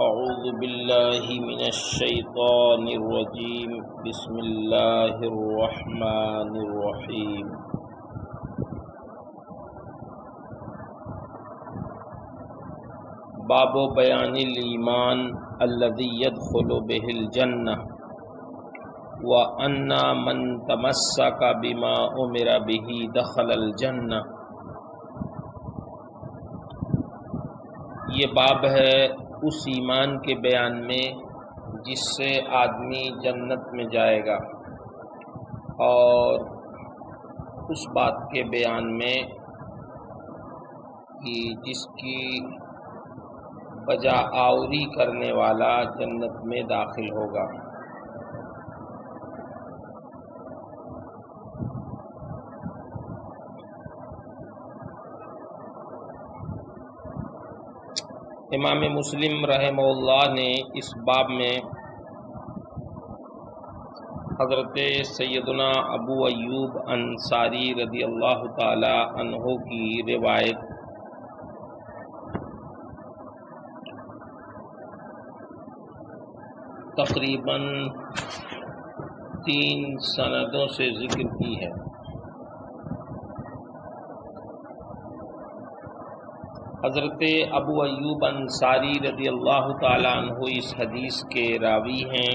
اعوذ باللہ من الشیطان الرجیم بسم اللہ الرحمن الرحیم باب بیان الایمان الذی يدخل به الجنہ وَأَنَّ مَن تَمَسَّكَ بِمَا أُمِرَ بِهِ دَخَلَ الْجَنَّةَ۔ یہ باب ہے اس ایمان کے بیان میں جس سے آدمی جنت میں جائے گا، اور اس بات کے بیان میں کہ جس کی بجا آوری کرنے والا جنت میں داخل ہوگا۔ امام مسلم رحمہ اللہ نے اس باب میں حضرت سیدنا ابو ایوب انصاری رضی اللہ تعالی عنہ کی روایت تقریباً 3 سندوں سے ذکر کی ہے۔ حضرت ابو ایوب انصاری رضی اللہ تعالیٰ عنہ اس حدیث کے راوی ہیں۔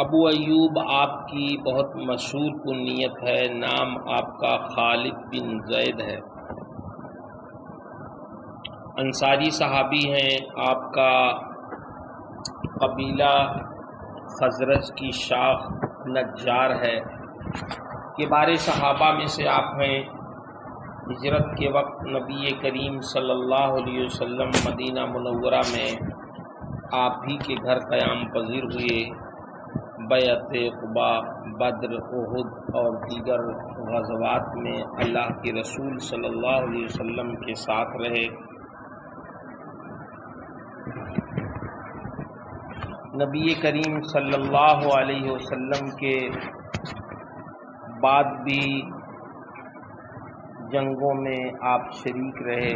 ابو ایوب آپ کی بہت مشہور کنیت ہے، نام آپ کا خالد بن زید ہے، انصاری صحابی ہیں۔ آپ کا قبیلہ خزرج کی شاخ نجار ہے، کبار صحابہ میں سے آپ ہیں۔ ہجرت کے وقت نبی کریم صلی اللہ علیہ وسلم مدینہ منورہ میں آپ ہی کے گھر قیام پذیر ہوئے۔ بیعت قبا، بدر، احد اور دیگر غزوات میں اللہ کے رسول صلی اللہ علیہ وسلم کے ساتھ رہے۔ نبی کریم صلی اللہ علیہ وسلم کے بعد بھی جنگوں میں آپ شریک رہے۔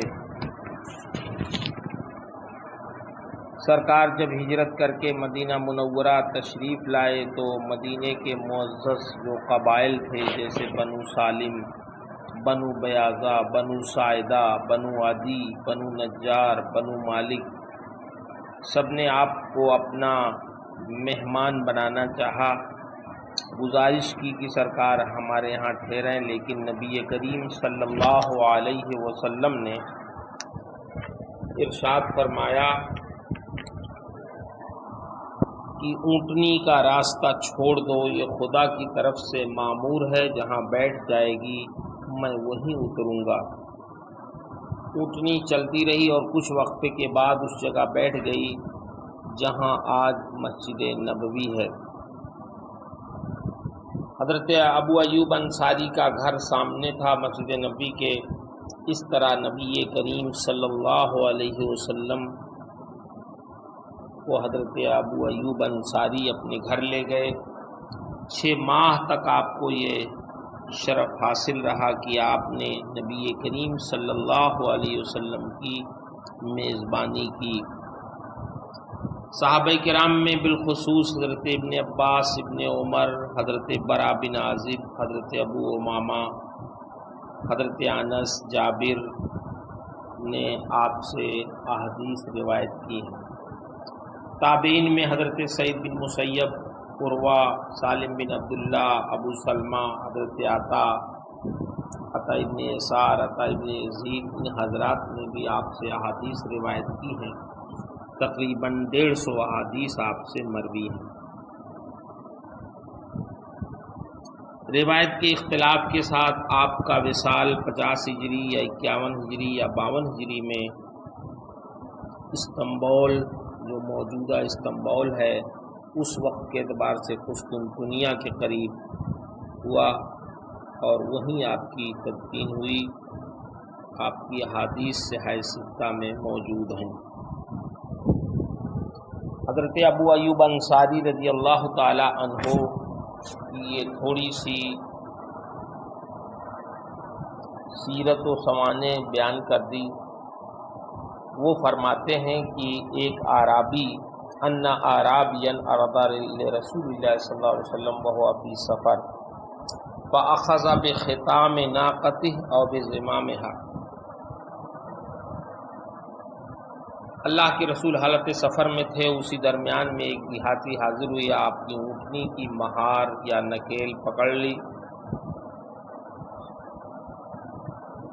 سرکار جب ہجرت کر کے مدینہ منورہ تشریف لائے تو مدینے کے معزز جو قبائل تھے، جیسے بنو سالم، بنو بیاضہ، بنو ساعدہ، بنو عدی، بنو نجار، بنو مالک، سب نے آپ کو اپنا مہمان بنانا چاہا۔ گزارش کی کہ سرکار ہمارے ہاں ٹھہریں، لیکن نبی کریم صلی اللہ علیہ وسلم نے ارشاد فرمایا کہ اونٹنی کا راستہ چھوڑ دو، یہ خدا کی طرف سے مامور ہے، جہاں بیٹھ جائے گی میں وہیں اتروں گا۔ اونٹنی چلتی رہی اور کچھ وقفے کے بعد اس جگہ بیٹھ گئی جہاں آج مسجد نبوی ہے۔ حضرت ابو ایوب انصاری کا گھر سامنے تھا مسجد نبی کے۔ اس طرح نبی کریم صلی اللہ علیہ وسلم کو حضرت ابو ایوب انصاری اپنے گھر لے گئے۔ 6 ماہ تک آپ کو یہ شرف حاصل رہا کہ آپ نے نبی کریم صلی اللہ علیہ وسلم کی میزبانی کی۔ صحابہ کرام میں بالخصوص حضرت ابن عباس، ابن عمر، حضرت برا بن عازب، حضرت ابو امامہ، حضرت انس، جابر نے آپ سے احادیث روایت کی ہیں۔ تابعین میں حضرت سعید بن مسیب، عروہ، سالم بن عبداللہ، ابو سلمہ، حضرت عطا ابن یسار، عطا ابن یزید، ان حضرات نے بھی آپ سے احادیث روایت کی ہیں۔ تقریباً 150 احادیث آپ سے مروی ہیں۔ روایت کے اختلاف کے ساتھ آپ کا وصال 50 ہجری یا 51 ہجری یا 52 ہجری میں استنبول، جو موجودہ استنبول ہے، اس وقت کے اعتبار سے قسطنطنیہ کے قریب ہوا، اور وہیں آپ کی تدفین ہوئی۔ آپ کی احادیث صحیح ستہ میں موجود ہیں۔ حضرت ابو ایوب انصاری رضی اللہ تعالی عنہ کی یہ تھوڑی سی سیرت و سوانح بیان کر دی. وہ فرماتے ہیں کہ ایک اعرابی ان اعرابیا عرض لرسول اللہ صلی اللہ علیہ وسلم وهو فی سفر فاخذ بختام ناقته او بزمامها. اللہ کے رسول حالت سفر میں تھے، اسی درمیان میں ایک دیہاتی حاضر ہوئی، آپ کی اونٹنی کی مہار یا نکیل پکڑ لی.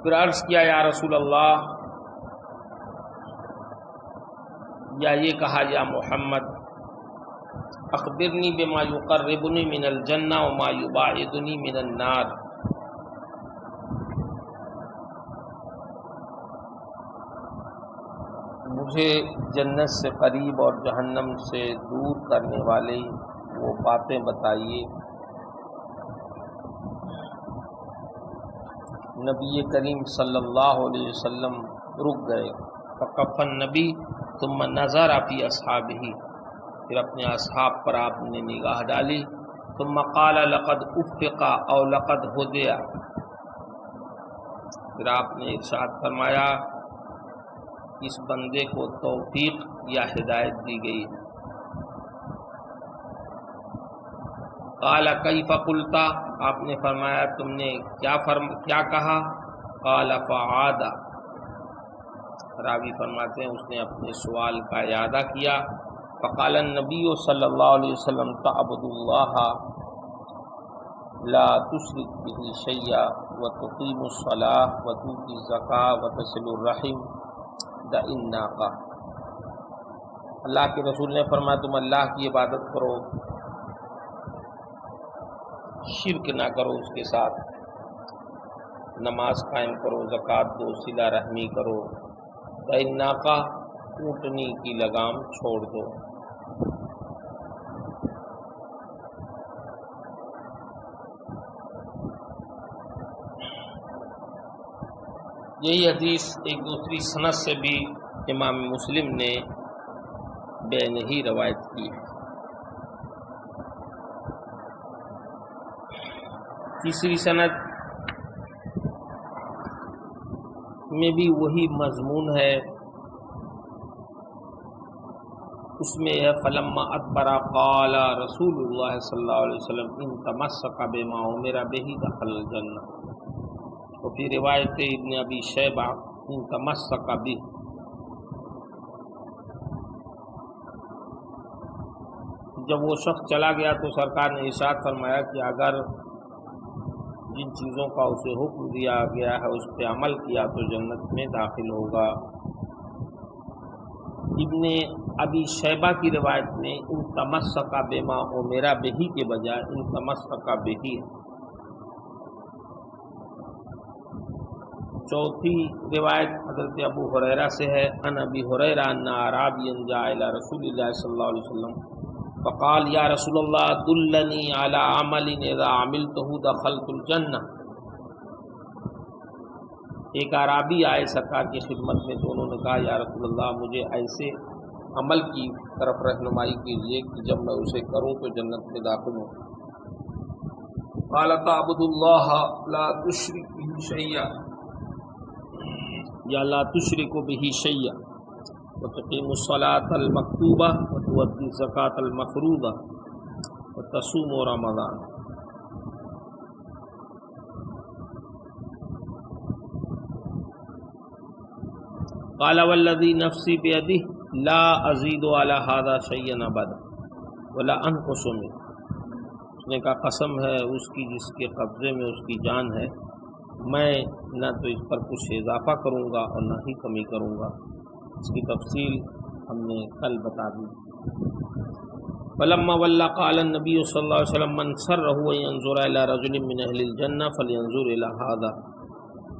پھر عرض کیا یا رسول اللہ، یا یہ کہا یا محمد اخبرنی بما یقربنی من الجنہ وما یباعدنی من النار. مجھے جنت سے قریب اور جہنم سے دور کرنے والی وہ باتیں بتائیے. نبی کریم صلی اللہ علیہ وسلم رک گئے. فقف النبی ثم نظر فی اصحابہ، پھر اپنے اصحاب پر آپ نے نگاہ ڈالی. ثم قال لقد افق او لقد ہدی، پھر آپ نے ارشاد فرمایا اس بندے کو توفیق یا ہدایت دی گئی. قال کیف قلت، آپ نے فرمایا تم نے کیا کہا؟ قال فعاد، راوی فرماتے ہیں اس نے اپنے سوال کا اعادہ کیا. فقال النبی صلی اللہ علیہ وسلم تعبد اللہ لا تشرک به شیئا وتقیم الصلاۃ وتؤتی الزکاۃ وتصل الرحم دع الناقہ. اللہ کے رسول نے فرمایا تم اللہ کی عبادت کرو، شرک نہ کرو اس کے ساتھ، نماز قائم کرو، زکوٰۃ دو، صلہ رحمی کرو، دع الناقہ اونٹنی کی لگام چھوڑ دو. یہی حدیث ایک دوسری سند سے بھی امام مسلم نے بے نہیں روایت کی ہے. تیسری سند میں بھی وہی مضمون ہے، اس میں ہے فلما ادبر قال رسول اللہ صلی اللہ علیہ وسلم ان تمسک بما امر به دخل الجنہ. تو پھر روایت ابن ابی شیبہ ان تمسک به، جب وہ شخص چلا گیا تو سرکار نے ارشاد فرمایا کہ اگر جن چیزوں کا اسے حکم دیا گیا ہے اس پہ عمل کیا تو جنت میں داخل ہوگا. ابن ابی شیبہ کی روایت میں ان تمسک بما امر به کے بجائے ان تمسک به ہے. چوتھی روایت حضرت ابو ہریرہ سے ہے، ان ابی ہریرہ ان اعرابیا جاء الی رسول اللہ صلی اللہ علیہ وسلم فقال یا رسول اللہ دلنی علی عمل اذا عملته دخلت الجنہ. ایک اعرابی آئے سرکار کی خدمت میں تو انہوں نے کہا یا رسول اللہ مجھے ایسے عمل کی طرف رہنمائی کیجیے کہ جب میں اسے کروں تو جنت میں داخل ہوں. قال تعبد اللہ لا تشرک به شیئا، یا لا تشرک به شیئا وتقیم الصلاة المکتوبہ وتؤتی الزکاۃ المفروضہ وتصوم رمضان. قال والذی نفسی بیدہ لا ازید علی ھذا شیئا ابدا ولا انقص منہ. اس نے کہا قسم ہے اس کی جس کے قبضے میں اس کی جان ہے، میں نہ تو اس پر کچھ اضافہ کروں گا اور نہ ہی کمی کروں گا. اس کی تفصیل ہم نے کل بتا دی. فلما ولى قال النبي صلی اللہ علیہ وسلم من سرہ ان ينظر الى رجل من اہل الجنہ فلينظر الى ھذا.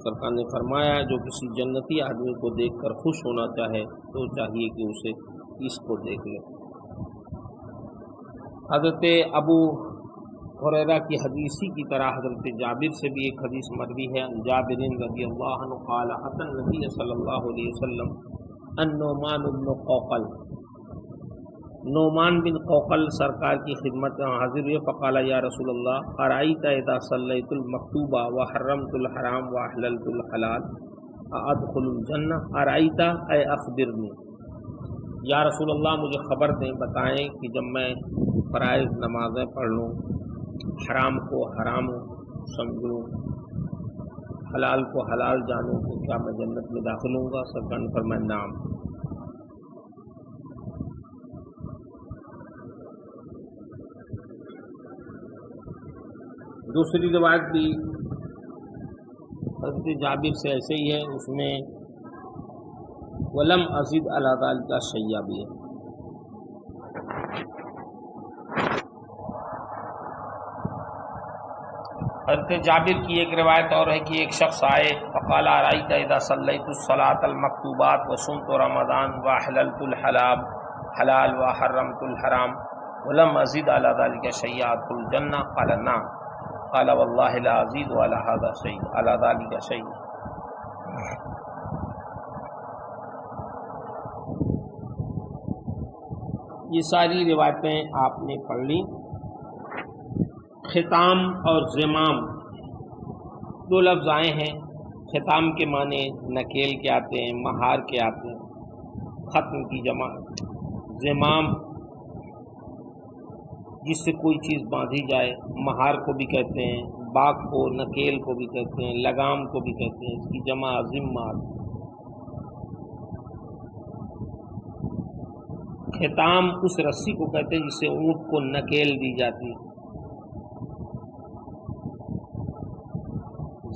سرکار نے فرمایا جو کسی جنتی آدمی کو دیکھ کر خوش ہونا چاہے تو چاہیے کہ اسے اس کو دیکھ لے. حضرت ابو ہریرہ کی حدیثی کی طرح حضرت جابر سے بھی ایک حدیث مروی ہے. ان جابر رضی اللہ عنہ قال اتى النبي صلی اللہ علیہ وسلم النعمان بن قوقل. نعمان بن قوقل سرکار کی خدمت میں حاضر ہوئے، فقال یا رسول اللہ ارائیت اذا صلیت المکتوبہ وحرمت الحرام واحللت الحلال ادخل الجنہ ارائیت اے اخبرنی، یا رسول اللہ مجھے خبر دیں، بتائیں کہ جب میں فرائض نمازیں پڑھ لوں، حرام کو حرام سمجھوں، حلال کو حلال جانوں، تو کیا میں جنت میں داخل ہوں گا؟ سرکار نے فرمایا نعم۔ دوسری روایت بھی حضرت جابر سے ایسے ہی ہے، اس میں ولم ازد علی ذلک شیئا بھی ہے۔ حضرت جابر کی ایک روایت اور ہے کہ ایک شخص آئے، فقال ارائیت اذا صلیت الصلاۃ المکتوبات وصمت رمضان واحللت الحلال وحرمت الحرام ولم ازد علی ذلک شیئا ادخل الجنہ؟ قال نعم۔ قال واللہ لا ازید علی ھذا شیئا علی ذلک شیئا۔ یہ ساری روایتیں آپ نے پڑھ لی۔ ختام اور زمام دو لفظ آئے ہیں، ختام کے معنی نکیل کے آتے ہیں، مہار کے آتے ہیں، ختم کی جمع، زمام جس سے کوئی چیز باندھی جائے، مہار کو بھی کہتے ہیں، باغ کو نکیل کو بھی کہتے ہیں، لگام کو بھی کہتے ہیں، اس کی جمع ذمات۔ ختام اس رسی کو کہتے ہیں جس سے اونٹ کو نکیل دی جاتی۔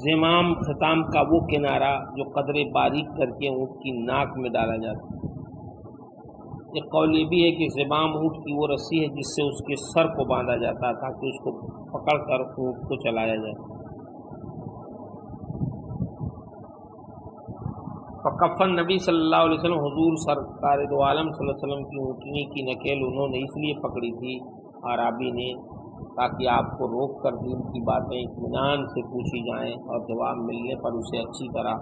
زمام ختام کا وہ کنارہ جو قدرے باریک کر کے اونٹ کی ناک میں ڈالا جاتا ہے۔ ایک قول یہ بھی ہے کہ زمام اونٹ کی وہ رسی ہے جس سے اس کے سر کو باندھا جاتا ہے تاکہ اس کو پکڑ کر اونٹ کو چلایا جائے۔ فکفن نبی صلی اللہ علیہ وسلم، حضور سرکار دو عالم صلی اللہ علیہ وسلم کی اونٹنی کی نکیل انہوں نے اس لیے پکڑی تھی عرابی نے تاکہ آپ کو روک کر دین کی باتیں اطمینان سے پوچھی جائیں اور جواب ملنے پر اسے اچھی طرح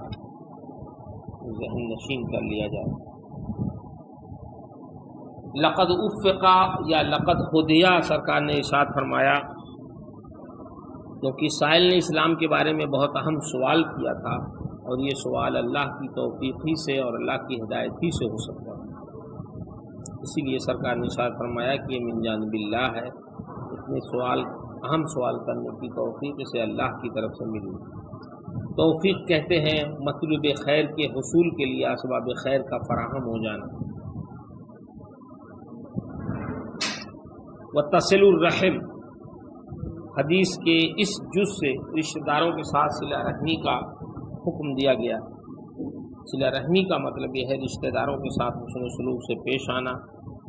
ذہن نشین کر لیا جائے۔ لقد افقا یا لقد خدیا سرکار نے ارشاد فرمایا، کیونکہ سائل نے اسلام کے بارے میں بہت اہم سوال کیا تھا اور یہ سوال اللہ کی توفیق ہی سے اور اللہ کی ہدایت ہی سے ہو سکتا ہے، اسی لیے سرکار نے ارشاد فرمایا کہ یہ من جانب اللہ ہے، اتنے سوال اہم سوال کرنے کی توفیق اسے اللہ کی طرف سے ملی۔ توفیق کہتے ہیں مطلوب خیر کے حصول کے لیے اسباب خیر کا فراہم ہو جانا۔ وتصل الرحم، حدیث کے اس جز سے رشتہ داروں کے ساتھ صلہ رحمی کا حکم دیا گیا۔ صلہ رحمی کا مطلب یہ ہے رشتہ داروں کے ساتھ حسن سلوک سے پیش آنا،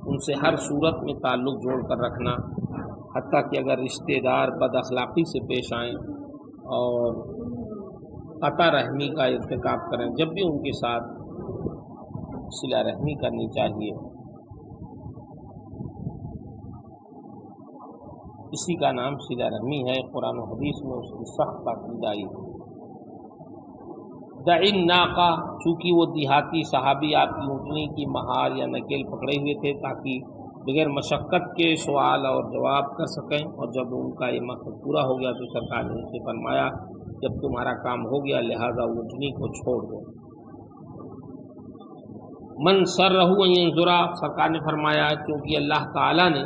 ان سے ہر صورت میں تعلق جوڑ کر رکھنا، حتیٰ کہ اگر رشتہ دار بد اخلاقی سے پیش آئیں اور قطع رحمی کا ارتکاب کریں، جب بھی ان کے ساتھ صلہ رحمی کرنی چاہیے۔ اسی کا نام صلہ رحمی ہے، قرآن و حدیث میں اس کی سخت تاکید آئی۔ دعی الناقہ، چونکہ وہ دیہاتی صحابی آپ کی اونٹنی کی مہار یا نکیل پکڑے ہوئے تھے تاکہ بغیر مشقت کے سوال اور جواب کر سکیں، اور جب ان کا یہ مقصد پورا ہو گیا تو سرکار نے ان سے فرمایا جب تمہارا کام ہو گیا لہذا اونٹنی کو چھوڑ دو۔ من سرہ ان ینظر، سرکار نے فرمایا کیونکہ اللہ تعالیٰ نے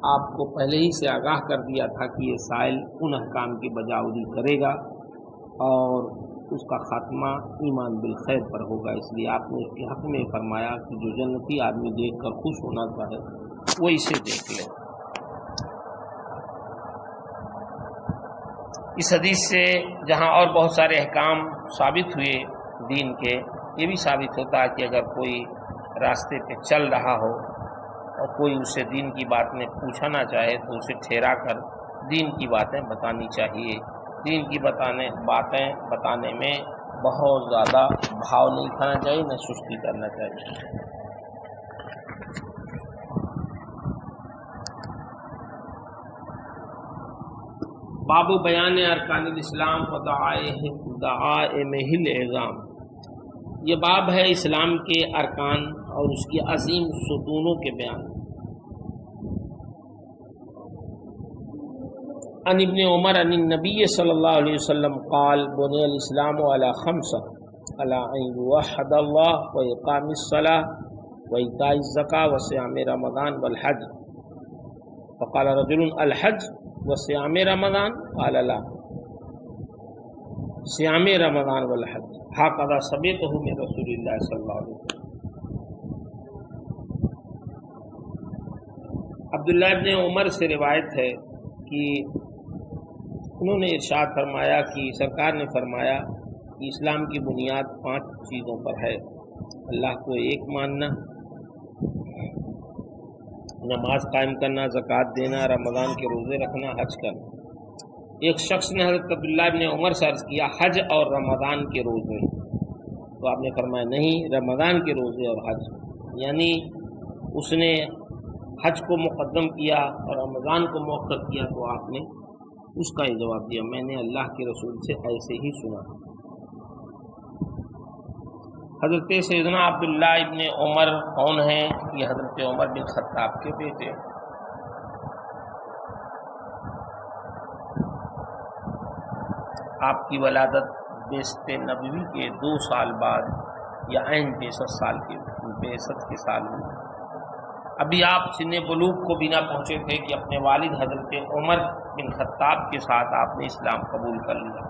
آپ کو پہلے ہی سے آگاہ کر دیا تھا کہ یہ سائل ان احکام کی بجاوری کرے گا اور اس کا خاتمہ ایمان بالخیر پر ہوگا، اس لیے آپ نے اس کے حق میں فرمایا کہ جو جنتی آدمی دیکھ کر خوش ہونا چاہے وہ اسے دیکھ لے۔ اس حدیث سے جہاں اور بہت سارے احکام ثابت ہوئے دین کے، یہ بھی ثابت ہوتا ہے کہ اگر کوئی راستے پہ چل رہا ہو اور کوئی اسے دین کی باتیں پوچھنا چاہے تو اسے ٹھہرا کر دین کی باتیں بتانی چاہیے۔ دین کی باتیں بتانے میں بہت زیادہ بھاؤ نہیں کھانا چاہیے، نہ سستی کرنا چاہیے۔ باب بیان ارکان الاسلام و دعائمہ العظام، یہ باب ہے اسلام کے ارکان اور اس کی عظیم ستونوں کے بیان۔ عن ابن عمر عن النبی صلی اللہ علیہ وسلم قال بني الاسلام على خمسة على ان يوحد الله واقام الصلاة وإيتاء الزكاة وصيام رمضان والحج. فقال رجل الحج وصيام رمضان قال لا صيام رمضان والحج هكذا سمعته من رسول الله صلی اللہ علیہ وسلم. عبداللہ ابن عمر سے روایت ہے کہ انہوں نے ارشاد فرمایا کہ سرکار نے فرمایا کہ اسلام کی بنیاد 5 چیزوں پر ہے: اللہ کو ایک ماننا، نماز قائم کرنا، زکوٰۃ دینا، رمضان کے روزے رکھنا، حج کرنا. ایک شخص نے حضرت عبداللہ ابن عمر سے عرض کیا حج اور رمضان کے روزے، تو آپ نے فرمایا نہیں، رمضان کے روزے اور حج. یعنی اس نے حج کو مقدم کیا اور رمضان کو مؤخر کیا، تو آپ نے اس کا یہ جواب دیا میں نے اللہ کے رسول سے ایسے ہی سنا. حضرت سیدنا عبداللہ ابن عمر کون ہیں؟ یہ حضرت عمر بن خطاب کے بیٹے. آپ کی ولادت بعثت نبوی کے 2 سال بعد یا عین 63 کے سال میں. ابھی آپ سن بلوغ کو بھی نہ پہنچے تھے کہ اپنے والد حضرت عمر بن خطاب کے ساتھ آپ نے اسلام قبول کر لیا.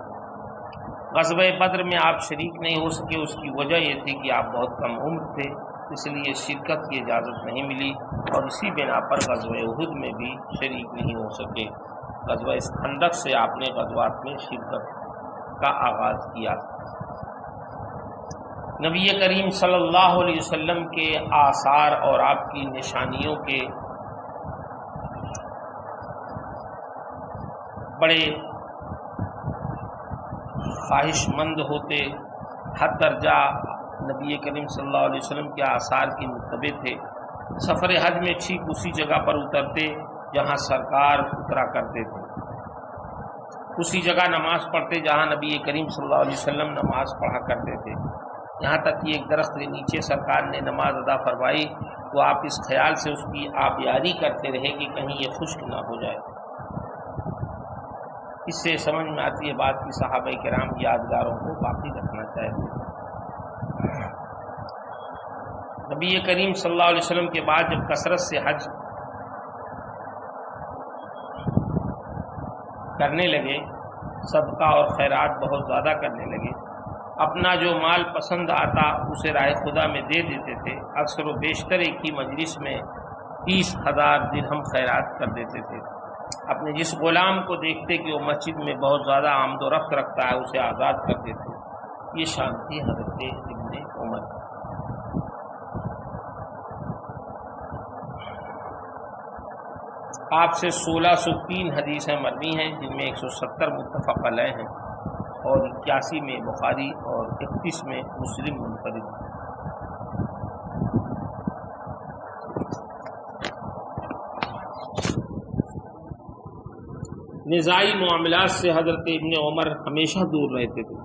غزوہ بدر میں آپ شریک نہیں ہو سکے، اس کی وجہ یہ تھی کہ آپ بہت کم عمر تھے، اس لیے شرکت کی اجازت نہیں ملی، اور اسی بنا پر غزوہ احد میں بھی شریک نہیں ہو سکے. غزوہ خندق سے آپ نے غزوات میں شرکت کا آغاز کیا. نبی کریم صلی اللہ علیہ وسلم کے آثار اور آپ کی نشانیوں کے بڑے خواہش مند ہوتے، حد درجہ نبی کریم صلی اللہ علیہ وسلم کے آثار کی متبع تھے. سفر حج میں ٹھیک اسی جگہ پر اترتے جہاں سرکار اترا کرتے تھے، اسی جگہ نماز پڑھتے جہاں نبی کریم صلی اللہ علیہ وسلم نماز پڑھا کرتے تھے. یہاں تک کہ ایک درخت کے نیچے سرکار نے نماز ادا فرمائی تو آپ اس خیال سے اس کی آبیاری کرتے رہے کہ کہیں یہ خشک نہ ہو جائے. اس سے سمجھ میں آتی ہے بات کہ صحابہ کرام کی یادگاروں کو باقی رکھنا چاہیے. نبی کریم صلی اللہ علیہ وسلم کے بعد جب کثرت سے حج کرنے لگے، صدقہ اور خیرات بہت زیادہ کرنے لگے، اپنا جو مال پسند آتا اسے راہ خدا میں دے دیتے تھے. اکثر و بیشتر ایک ہی مجلس میں 30,000 درہم خیرات کر دیتے تھے. اپنے جس غلام کو دیکھتے کہ وہ مسجد میں بہت زیادہ آمد و رفت رکھتا ہے اسے آزاد کر دیتے. یہ شان تھی حضرت ابن عمر. آپ سے 1603 حدیثیں مروی ہیں، جن میں 170 متفق علیہ ہیں اور 81 میں بخاری اور 31 میں مسلم منفرد. نزاعی معاملات سے حضرت ابن عمر ہمیشہ دور رہتے تھے.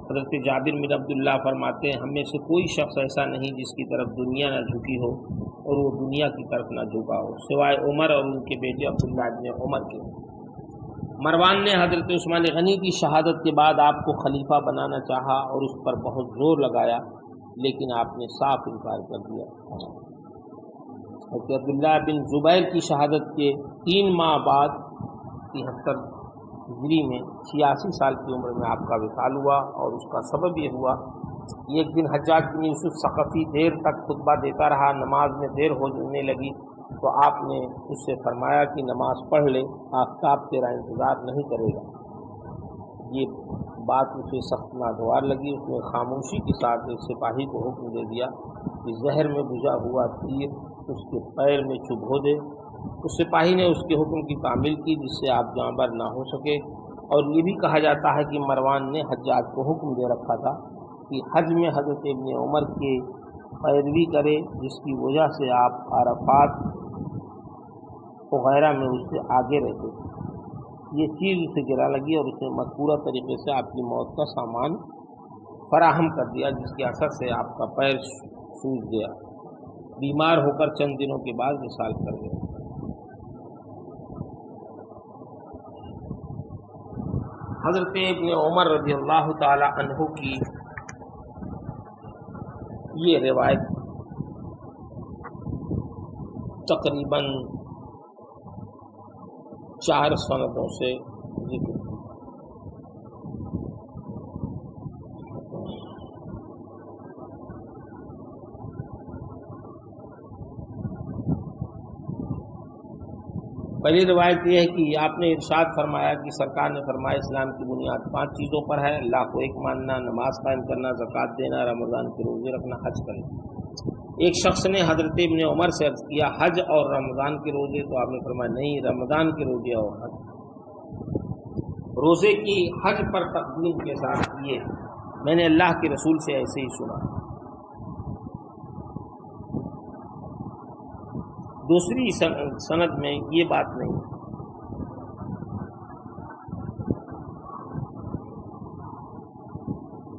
حضرت جابر بن عبداللہ فرماتے ہیں ہم میں سے کوئی شخص ایسا نہیں جس کی طرف دنیا نہ جھکی ہو اور وہ دنیا کی طرف نہ جھکا ہو، سوائے عمر اور ان کے بیٹے عبداللہ ابن عمر کے. مروان نے حضرت عثمان غنی کی شہادت کے بعد آپ کو خلیفہ بنانا چاہا اور اس پر بہت زور لگایا، لیکن آپ نے صاف انکار کر دیا. حضرت عبداللہ بن زبیر کی شہادت کے 3 ماہ بعد 73 ہجری میں 86 سال کی عمر میں آپ کا وصال ہوا، اور اس کا سبب یہ ہوا کہ ایک دن حجاج بن یوسف ثقفی دیر تک خطبہ دیتا رہا، نماز میں دیر ہونے لگی تو آپ نے اس سے فرمایا کہ نماز پڑھ لے، آفتاب تیرا انتظار نہیں کرے گا. یہ بات اسے سخت ناگوار لگی. اس نے خاموشی کے ساتھ ایک سپاہی کو حکم دے دیا کہ زہر میں بجھا ہوا تیر اس کے پیر میں چبھو دے. اس سپاہی نے اس کے حکم کی تعمیل کی جس سے آپ جاں بر نہ ہو سکے. اور یہ بھی کہا جاتا ہے کہ مروان نے حجاج کو حکم دے رکھا تھا کہ حج میں حضرت ابن عمر کے پیروی کرے، جس کی وجہ سے آپ عرفات وغیرہ میں اس سے آگے رہتے تھے. یہ چیز اسے گرا لگی اور اس نے مذکورہ طریقے سے آپ کی موت کا سامان فراہم کر دیا، جس کے اثر سے آپ کا پیر سوج گیا. بیمار ہو کر چند دنوں کے بعد وصال کر گئے. حضرت ابن عمر رضی اللہ تعالی عنہ کی یہ روایت تقریباً 4 سندوں سے ذکر ہے۔ پہلی روایت یہ ہے کہ آپ نے ارشاد فرمایا کہ سرکار نے فرمایا اسلام کی بنیاد 5 چیزوں پر ہے: اللہ کو ایک ماننا، نماز قائم کرنا، زکوٰۃ دینا، رمضان کے روزے رکھنا، حج کرنا۔ ایک شخص نے حضرت ابن عمر سے عرض کیا حج اور رمضان کے روزے؟ تو آپ نے فرمایا نہیں، رمضان کے روزے اور حج۔ روزے کی حج پر تقدیم کے ساتھ یہ میں نے اللہ کے رسول سے ایسے ہی سنا۔ دوسری سند میں یہ بات نہیں۔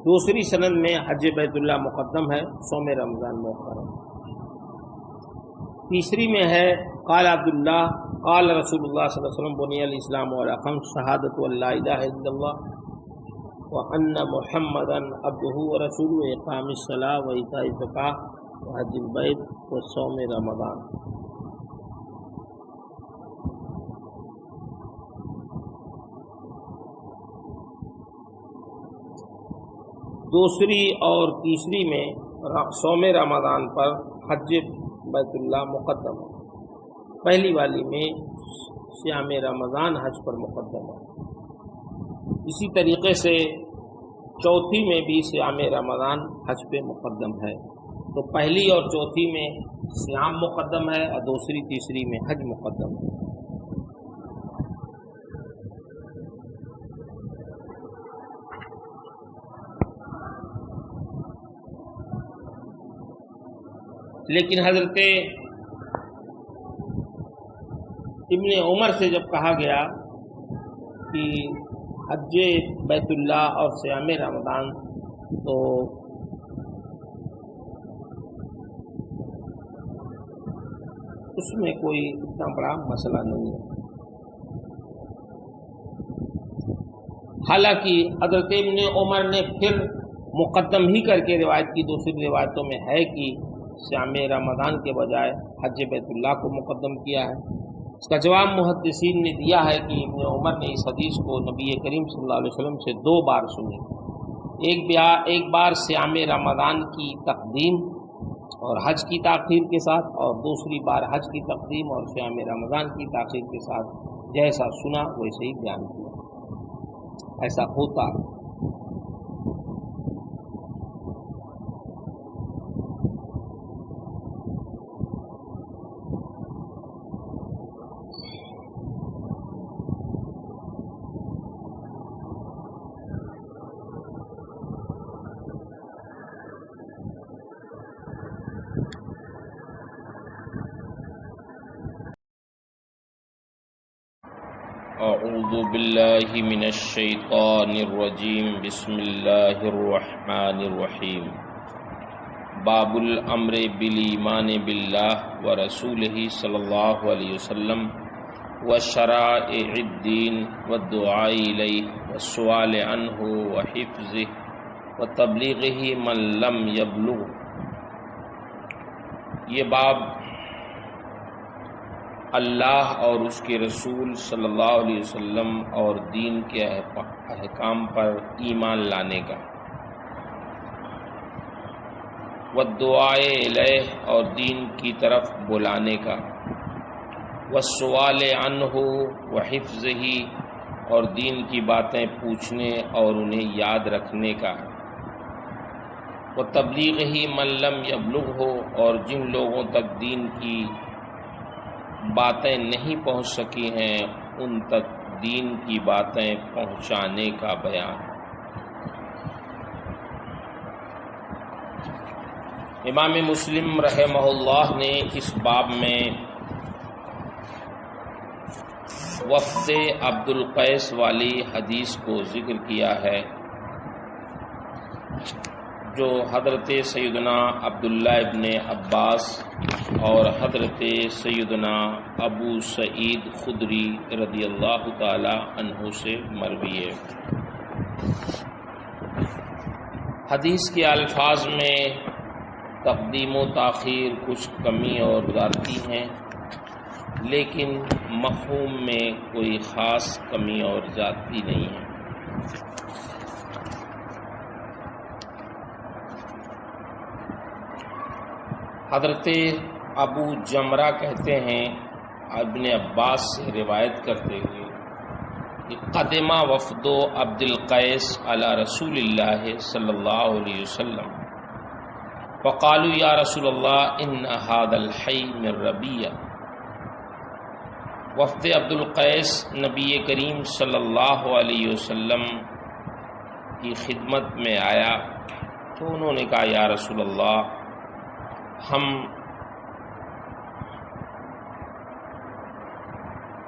دوسری سند میں حج بیت اللہ مقدم ہے، صوم رمضان مؤخر ہے۔ تیسری میں ہے قال عبداللہ قال رسول اللہ صلی اللہ علیہ وسلم بنی الاسلام علی خمس: شہادۃ ان لا الہ الا اللہ وان محمدا عبدہ ورسولہ، اقام الصلاۃ وایتاء الزکاۃ وحج البیت وصوم رمضان۔ دوسری اور تیسری میں صوم رمضان پر حج بیت اللہ مقدم ہے، پہلی والی میں صیام رمضان حج پر مقدم ہے۔ اسی طریقے سے چوتھی میں بھی صیام رمضان حج پہ مقدم ہے۔ تو پہلی اور چوتھی میں صیام مقدم ہے اور دوسری تیسری میں حج مقدم ہے۔ لیکن حضرت ابن عمر سے جب کہا گیا کہ حج بیت اللہ اور صیام رمضان، تو اس میں کوئی اتنا بڑا مسئلہ نہیں ہے۔ حالانکہ حضرت ابن عمر نے پھر مقدم ہی کر کے روایت کی دوسری روایتوں میں ہے کہ صیام رمضان کے بجائے حج بیت اللہ کو مقدم کیا ہے۔ اس کا جواب محدثین نے دیا ہے کہ ابن عمر نے اس حدیث کو نبی کریم صلی اللہ علیہ وسلم سے 2 بار سنی، ایک بار صیام رمضان کی تقدیم اور حج کی تاخیر کے ساتھ، اور دوسری بار حج کی تقدیم اور صیام رمضان کی تاخیر کے ساتھ۔ جیسا سنا ویسے ہی بیان کیا، ایسا ہوتا۔ اعوذ باللہ من الشیطان الرجیم، بسم اللہ الرحمن الرحیم۔ باب الامر بالایمان باللہ ورسولہ صلی اللہ علیہ وسلم وشرائع الدین والدعاء الیہ والسؤال عنہ وحفظہ وتبلیغہ من لم یبلغ۔ یہ باب اللہ اور اس کے رسول صلی اللہ علیہ وسلم اور دین کے احکام پر ایمان لانے کا، والدعاء الیہ اور دین کی طرف بلانے کا، والسؤال عنہ وحفظہ اور دین کی باتیں پوچھنے اور انہیں یاد رکھنے کا، وتبلیغہ من لم یبلغہ اور جن لوگوں تک دین کی باتیں نہیں پہنچ سکی ہیں ان تک دین کی باتیں پہنچانے کا بیان۔ امام مسلم رحمہ اللہ نے اس باب میں وفد عبد القیس والی حدیث کو ذکر کیا ہے، جو حضرت سیدنا عبداللہ ابن عباس اور حضرت سیدنا ابو سعید خدری رضی اللہ تعالی عنہ سے مروی ہے۔ حدیث کے الفاظ میں تقدیم و تاخیر کچھ کمی اور زیادتی ہیں، لیکن مفہوم میں کوئی خاص کمی اور زیادتی نہیں ہے۔ حضرت ابو جمرہ کہتے ہیں ابن عباس سے روایت کرتے ہوئے کہ قدمہ وفد عبد القیس علی رسول اللہ صلی اللہ علیہ وسلم فقالوا یا رسول اللہ ان هذا الحی من ربیہ۔ وفد عبد القیس نبی کریم صلی اللہ علیہ وسلم کی خدمت میں آیا تو انہوں نے کہا یا رسول اللہ ہم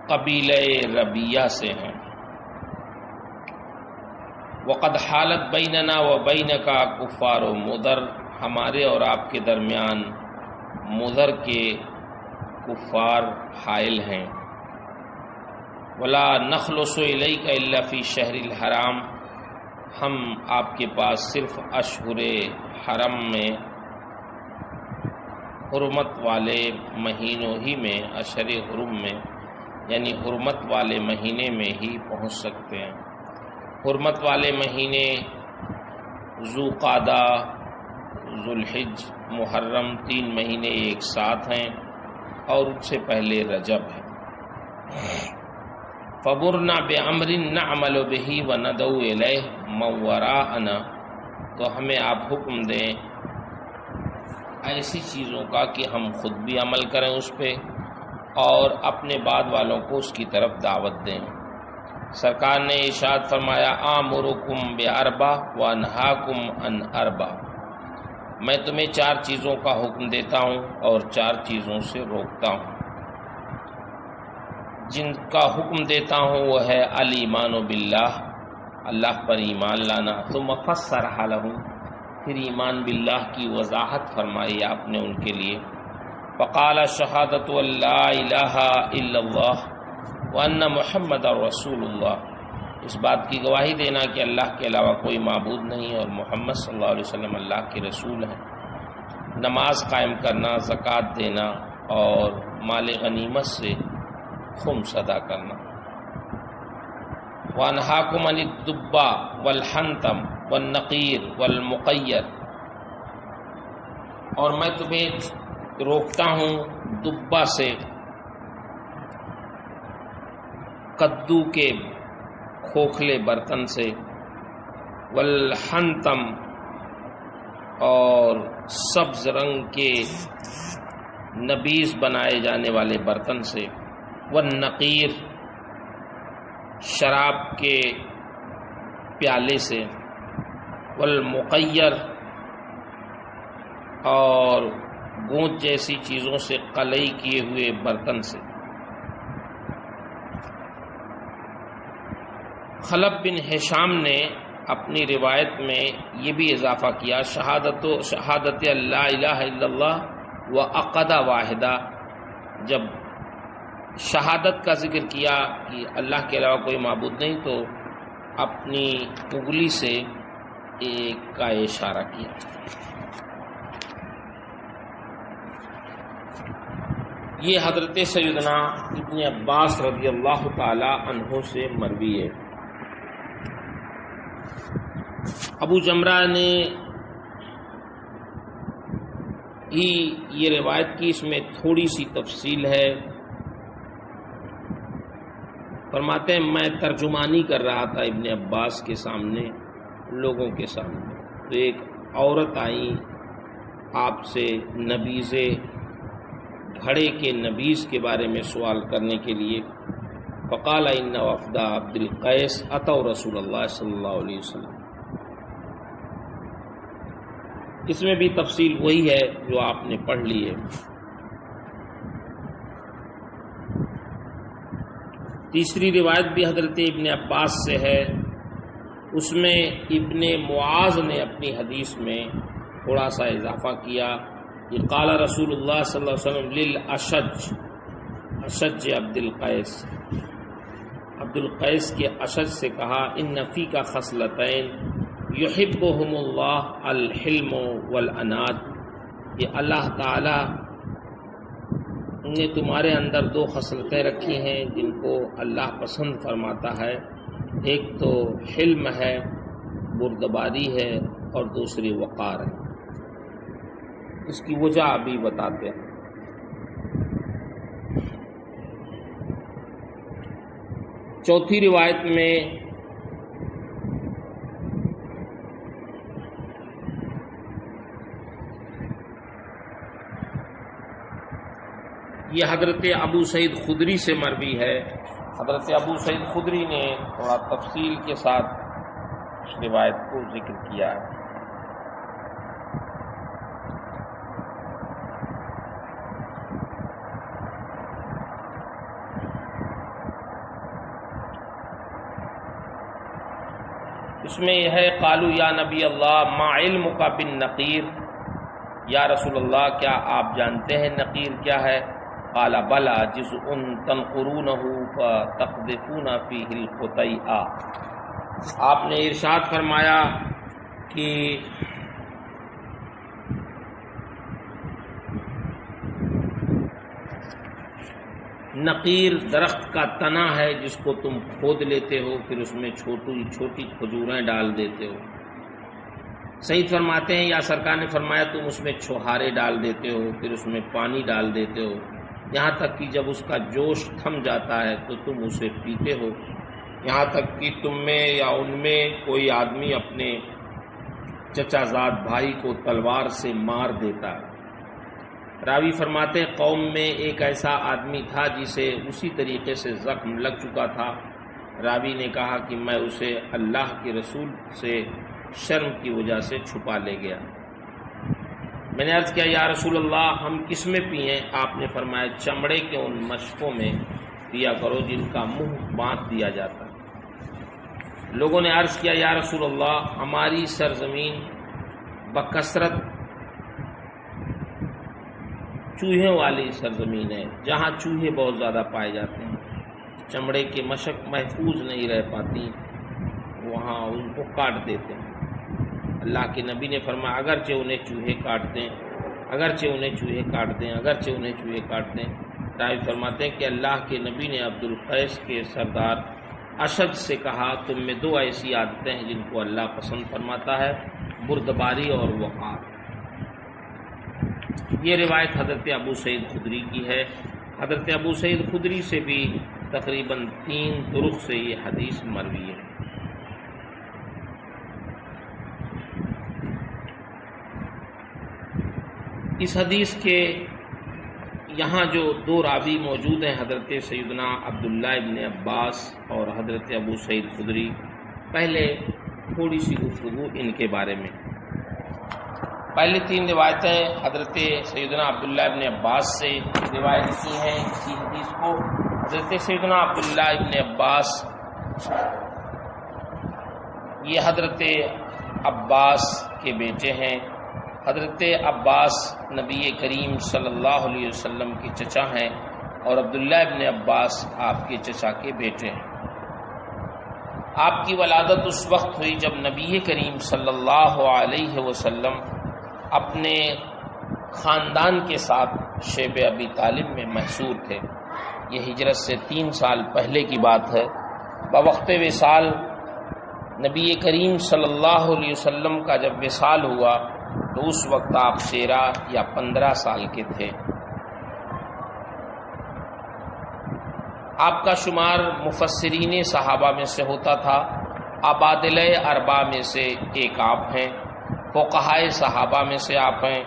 قبیلہ ربیہ سے ہیں، وقد حالت بیننا و بینک کفار و مدر، ہمارے اور آپ کے درمیان مدر کے کفار حائل ہیں، ولا نخلص الیک الا فی شہر الحرام، ہم آپ کے پاس صرف اشہر حرم میں حرمت والے مہینوں ہی میں، اشہر حرم میں یعنی حرمت والے مہینے میں ہی پہنچ سکتے ہیں۔ حرمت والے مہینے ذوالقعدہ، ذوالحج، محرم، 3 مہینے ایک ساتھ ہیں اور ان سے پہلے رجب ہے۔ فَمُرْنَا بِأَمْرٍ نَعْمَلُ بِهِ وَنَدْعُو إِلَيْهِ مَنْ وَرَاءَنَا، تو ہمیں آپ حکم دیں ایسی چیزوں کا کہ ہم خود بھی عمل کریں اس پہ اور اپنے بعد والوں کو اس کی طرف دعوت دیں۔ سرکار نے ارشاد فرمایا آمرکم بِأَرْبَعٍ وَأَنْهَاكُمْ عَنْ أَرْبَعٍ، میں تمہیں 4 چیزوں کا حکم دیتا ہوں اور 4 چیزوں سے روکتا ہوں۔ جن کا حکم دیتا ہوں وہ ہے الایمان باللہ، اللہ پر ایمان لانا، ثم فسرها لهم، پھر ایمان باللہ کی وضاحت فرمائی آپ نے ان کے لیے۔ فقال شہادۃ ان لا الہ الا اللہ وان محمد رسول اللہ، اس بات کی گواہی دینا کہ اللہ کے علاوہ کوئی معبود نہیں اور محمد صلی اللہ علیہ وسلم اللہ کے رسول ہیں، نماز قائم کرنا، زکوٰۃ دینا اور مال غنیمت سے خمس ادا کرنا۔ وانہاکم عن الدب والحنتم والنقیر والمقیر، اور میں تمہیں روکتا ہوں دبا سے، کدو کے کھوکھلے برتن سے، والحنتم اور سبز رنگ کے نبیذ بنائے جانے والے برتن سے، والنقیر شراب کے پیالے سے، والمقیر اور گونج جیسی چیزوں سے قلعی کیے ہوئے برتن سے۔ خلف بن ہشام نے اپنی روایت میں یہ بھی اضافہ کیا شہادت اللہ الہ الا اللہ و عقدہ واحدہ، جب شہادت کا ذکر کیا کہ اللہ کے علاوہ کوئی معبود نہیں تو اپنی انگلی سے ایک کا اشارہ کیا۔ یہ حضرت سیدنا ابن عباس رضی اللہ تعالی عنہ سے مروی ہے۔ ابو جمرہ نے ہی یہ روایت کی، اس میں تھوڑی سی تفصیل ہے۔ فرماتے ہیں میں ترجمانی کر رہا تھا ابن عباس کے سامنے، لوگوں کے سامنے، تو ایک عورت آئی آپ سے نبیذ گھڑے کے نبیذ کے بارے میں سوال کرنے کے لیے۔ فقال ان وفد عبد القیس اتوا رسول اللہ صلی اللہ علیہ وسلم۔ اس میں بھی تفصیل وہی ہے جو آپ نے پڑھ لی ہے۔ تیسری روایت بھی حضرت ابن عباس سے ہے، اس میں ابن معاذ نے اپنی حدیث میں تھوڑا سا اضافہ کیا یہ قال رسول اللہ صلی اللہ علیہ وسلم للاشج، اشج عبد القیس کے اشج سے کہا ان فیک خصلتین یحبہم اللہ الحلم والانات، یہ اللہ تعالی نے تمہارے اندر دو خصلتیں رکھی ہیں جن کو اللہ پسند فرماتا ہے، ایک تو حلم ہے، بردباری ہے، اور دوسری وقار ہے۔ اس کی وجہ ابھی بتاتے ہیں۔ چوتھی روایت میں یہ حضرت ابو سعید خدری سے مروی ہے۔ حضرت ابو سعید خدری نے تھوڑا تفصیل کے ساتھ اس روایت کو ذکر کیا ہے۔ اس میں یہ ہے قالوا یا نبی اللہ ما علمک بالنقیر، یا رسول اللہ کیا آپ جانتے ہیں نقیر کیا ہے؟ قال بلا جزء تنقرونہ فتقذفون فیہ القطیع، آپ نے ارشاد فرمایا کہ نقیر درخت کا تنا ہے جس کو تم کھود لیتے ہو، پھر اس میں چھوٹی چھوٹی کھجوریں ڈال دیتے ہو۔ سعید فرماتے ہیں یا سرکار نے فرمایا تم اس میں چھوہارے ڈال دیتے ہو، پھر اس میں پانی ڈال دیتے ہو، یہاں تک کہ جب اس کا جوش تھم جاتا ہے تو تم اسے پیتے ہو، یہاں تک کہ تم میں یا ان میں کوئی آدمی اپنے چچا زاد بھائی کو تلوار سے مار دیتا ہے۔ راوی فرماتے قوم میں ایک ایسا آدمی تھا جسے اسی طریقے سے زخم لگ چکا تھا۔ راوی نے کہا کہ میں اسے اللہ کے رسول سے شرم کی وجہ سے چھپا لے گیا۔ میں نے عرض کیا یا رسول اللہ ہم کس میں پئیں؟ آپ نے فرمایا چمڑے کے ان مشقوں میں پیا کرو جن کا منہ باندھ دیا جاتا ہے۔ لوگوں نے عرض کیا یا رسول اللہ ہماری سرزمین بکثرت چوہوں والی سرزمین ہے، جہاں چوہے بہت زیادہ پائے جاتے ہیں، چمڑے کے مشق محفوظ نہیں رہ پاتی، وہاں ان کو کاٹ دیتے ہیں۔ اللہ کے نبی نے فرمایا اگرچہ انہیں چوہے کاٹ دیں، اگرچہ انہیں چوہے کاٹ دیں، اگرچہ انہیں چوہے کاٹ دیں۔ راوی فرماتے ہیں کہ اللہ کے نبی نے عبد القیس کے سردار اشد سے کہا تم میں دو ایسی عادتیں ہیں جن کو اللہ پسند فرماتا ہے، بردباری اور وقار۔ یہ روایت حضرت ابو سعید خدری کی ہے۔ حضرت ابو سعید خدری سے بھی تقریباً 3 طرق سے یہ حدیث مروی ہے۔ اس حدیث کے یہاں جو 2 راوی موجود ہیں حضرت سیدنا عبداللہ ابن عباس اور حضرت ابو سعید خدری، پہلے تھوڑی سی گفتگو ان کے بارے میں۔ پہلی 3 روایتیں حضرت سیدنا عبداللہ ابن عباس سے روایت کی ہیں۔ اسی حدیث کو حضرت سیدنا عبداللہ ابن عباس یہ حضرت عباس کے بیٹے ہیں۔ حضرت عباس نبی کریم صلی اللہ علیہ وسلم کے چچا ہیں اور عبداللہ ابن عباس آپ کے چچا کے بیٹے ہیں۔ آپ کی ولادت اس وقت ہوئی جب نبی کریم صلی اللہ علیہ وسلم اپنے خاندان کے ساتھ شیب ابی طالب میں محصور تھے۔ یہ ہجرت سے 3 سال پہلے کی بات ہے۔ بوقت وصال نبی کریم صلی اللہ علیہ وسلم کا جب وصال ہوا تو اس وقت آپ 13 یا 15 سال کے تھے۔ آپ کا شمار مفسرین صحابہ میں سے ہوتا تھا۔ عبادلہ اربع میں سے ایک آپ ہیں، فقہائے صحابہ میں سے آپ ہیں،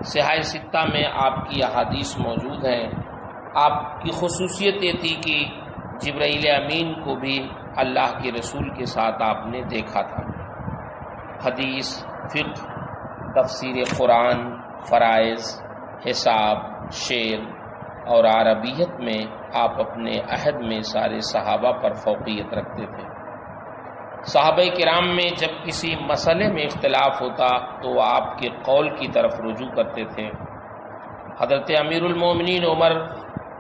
صحاح ستہ میں آپ کی احادیث موجود ہیں۔ آپ کی خصوصیت یہ تھی کہ جبرائیل امین کو بھی اللہ کے رسول کے ساتھ آپ نے دیکھا تھا۔ حدیث، فقہ، تفسیر قرآن، فرائض، حساب، شعر اور عربیت میں آپ اپنے عہد میں سارے صحابہ پر فوقیت رکھتے تھے۔ صحابہ کرام میں جب کسی مسئلے میں اختلاف ہوتا تو وہ آپ کے قول کی طرف رجوع کرتے تھے حضرت امیر المومنین عمر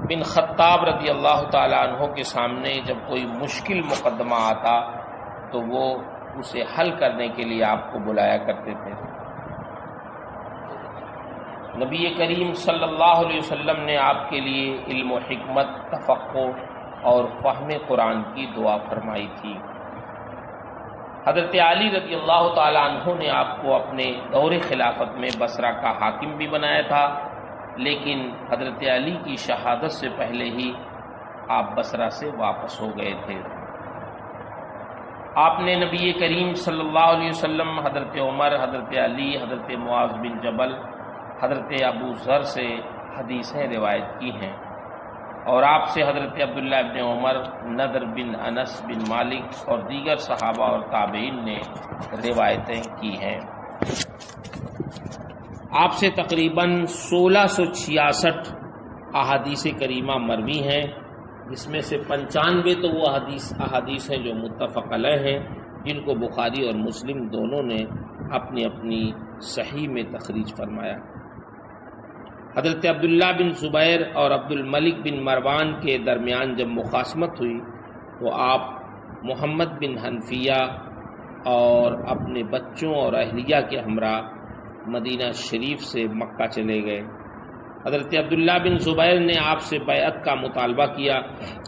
بن خطاب رضی اللہ تعالیٰ عنہ کے سامنے جب کوئی مشکل مقدمہ آتا تو وہ اسے حل کرنے کے لیے آپ کو بلایا کرتے تھے۔ نبی کریم صلی اللہ علیہ وسلم نے آپ کے لیے علم و حکمت، تفقہ اور فہم قرآن کی دعا فرمائی تھی۔ حضرت علی رضی اللہ تعالیٰ عنہ نے آپ کو اپنے دور خلافت میں بصرہ کا حاکم بھی بنایا تھا، لیکن حضرت علی کی شہادت سے پہلے ہی آپ بصرہ سے واپس ہو گئے تھے۔ آپ نے نبی کریم صلی اللہ علیہ وسلم، حضرت عمر، حضرت علی، حضرت معاذ بن جبل، حضرت ابو ذر سے حدیثیں روایت کی ہیں، اور آپ سے حضرت عبداللہ ابن عمر، نضر بن انس بن مالک اور دیگر صحابہ اور تابعین نے روایتیں کی ہیں۔ آپ سے تقریباً 1666 احادیث کریمہ مروی ہیں، جس میں سے 95 تو وہ احادیث ہیں جو متفق علیہ ہیں، جن کو بخاری اور مسلم دونوں نے اپنی اپنی صحیح میں تخریج فرمایا۔ حضرت عبداللہ بن زبیر اور عبد الملک بن مروان کے درمیان جب مخاصمت ہوئی تو آپ محمد بن حنفیہ اور اپنے بچوں اور اہلیہ کے ہمراہ مدینہ شریف سے مکہ چلے گئے۔ حضرت عبداللہ بن زبیر نے آپ سے بیعت کا مطالبہ کیا،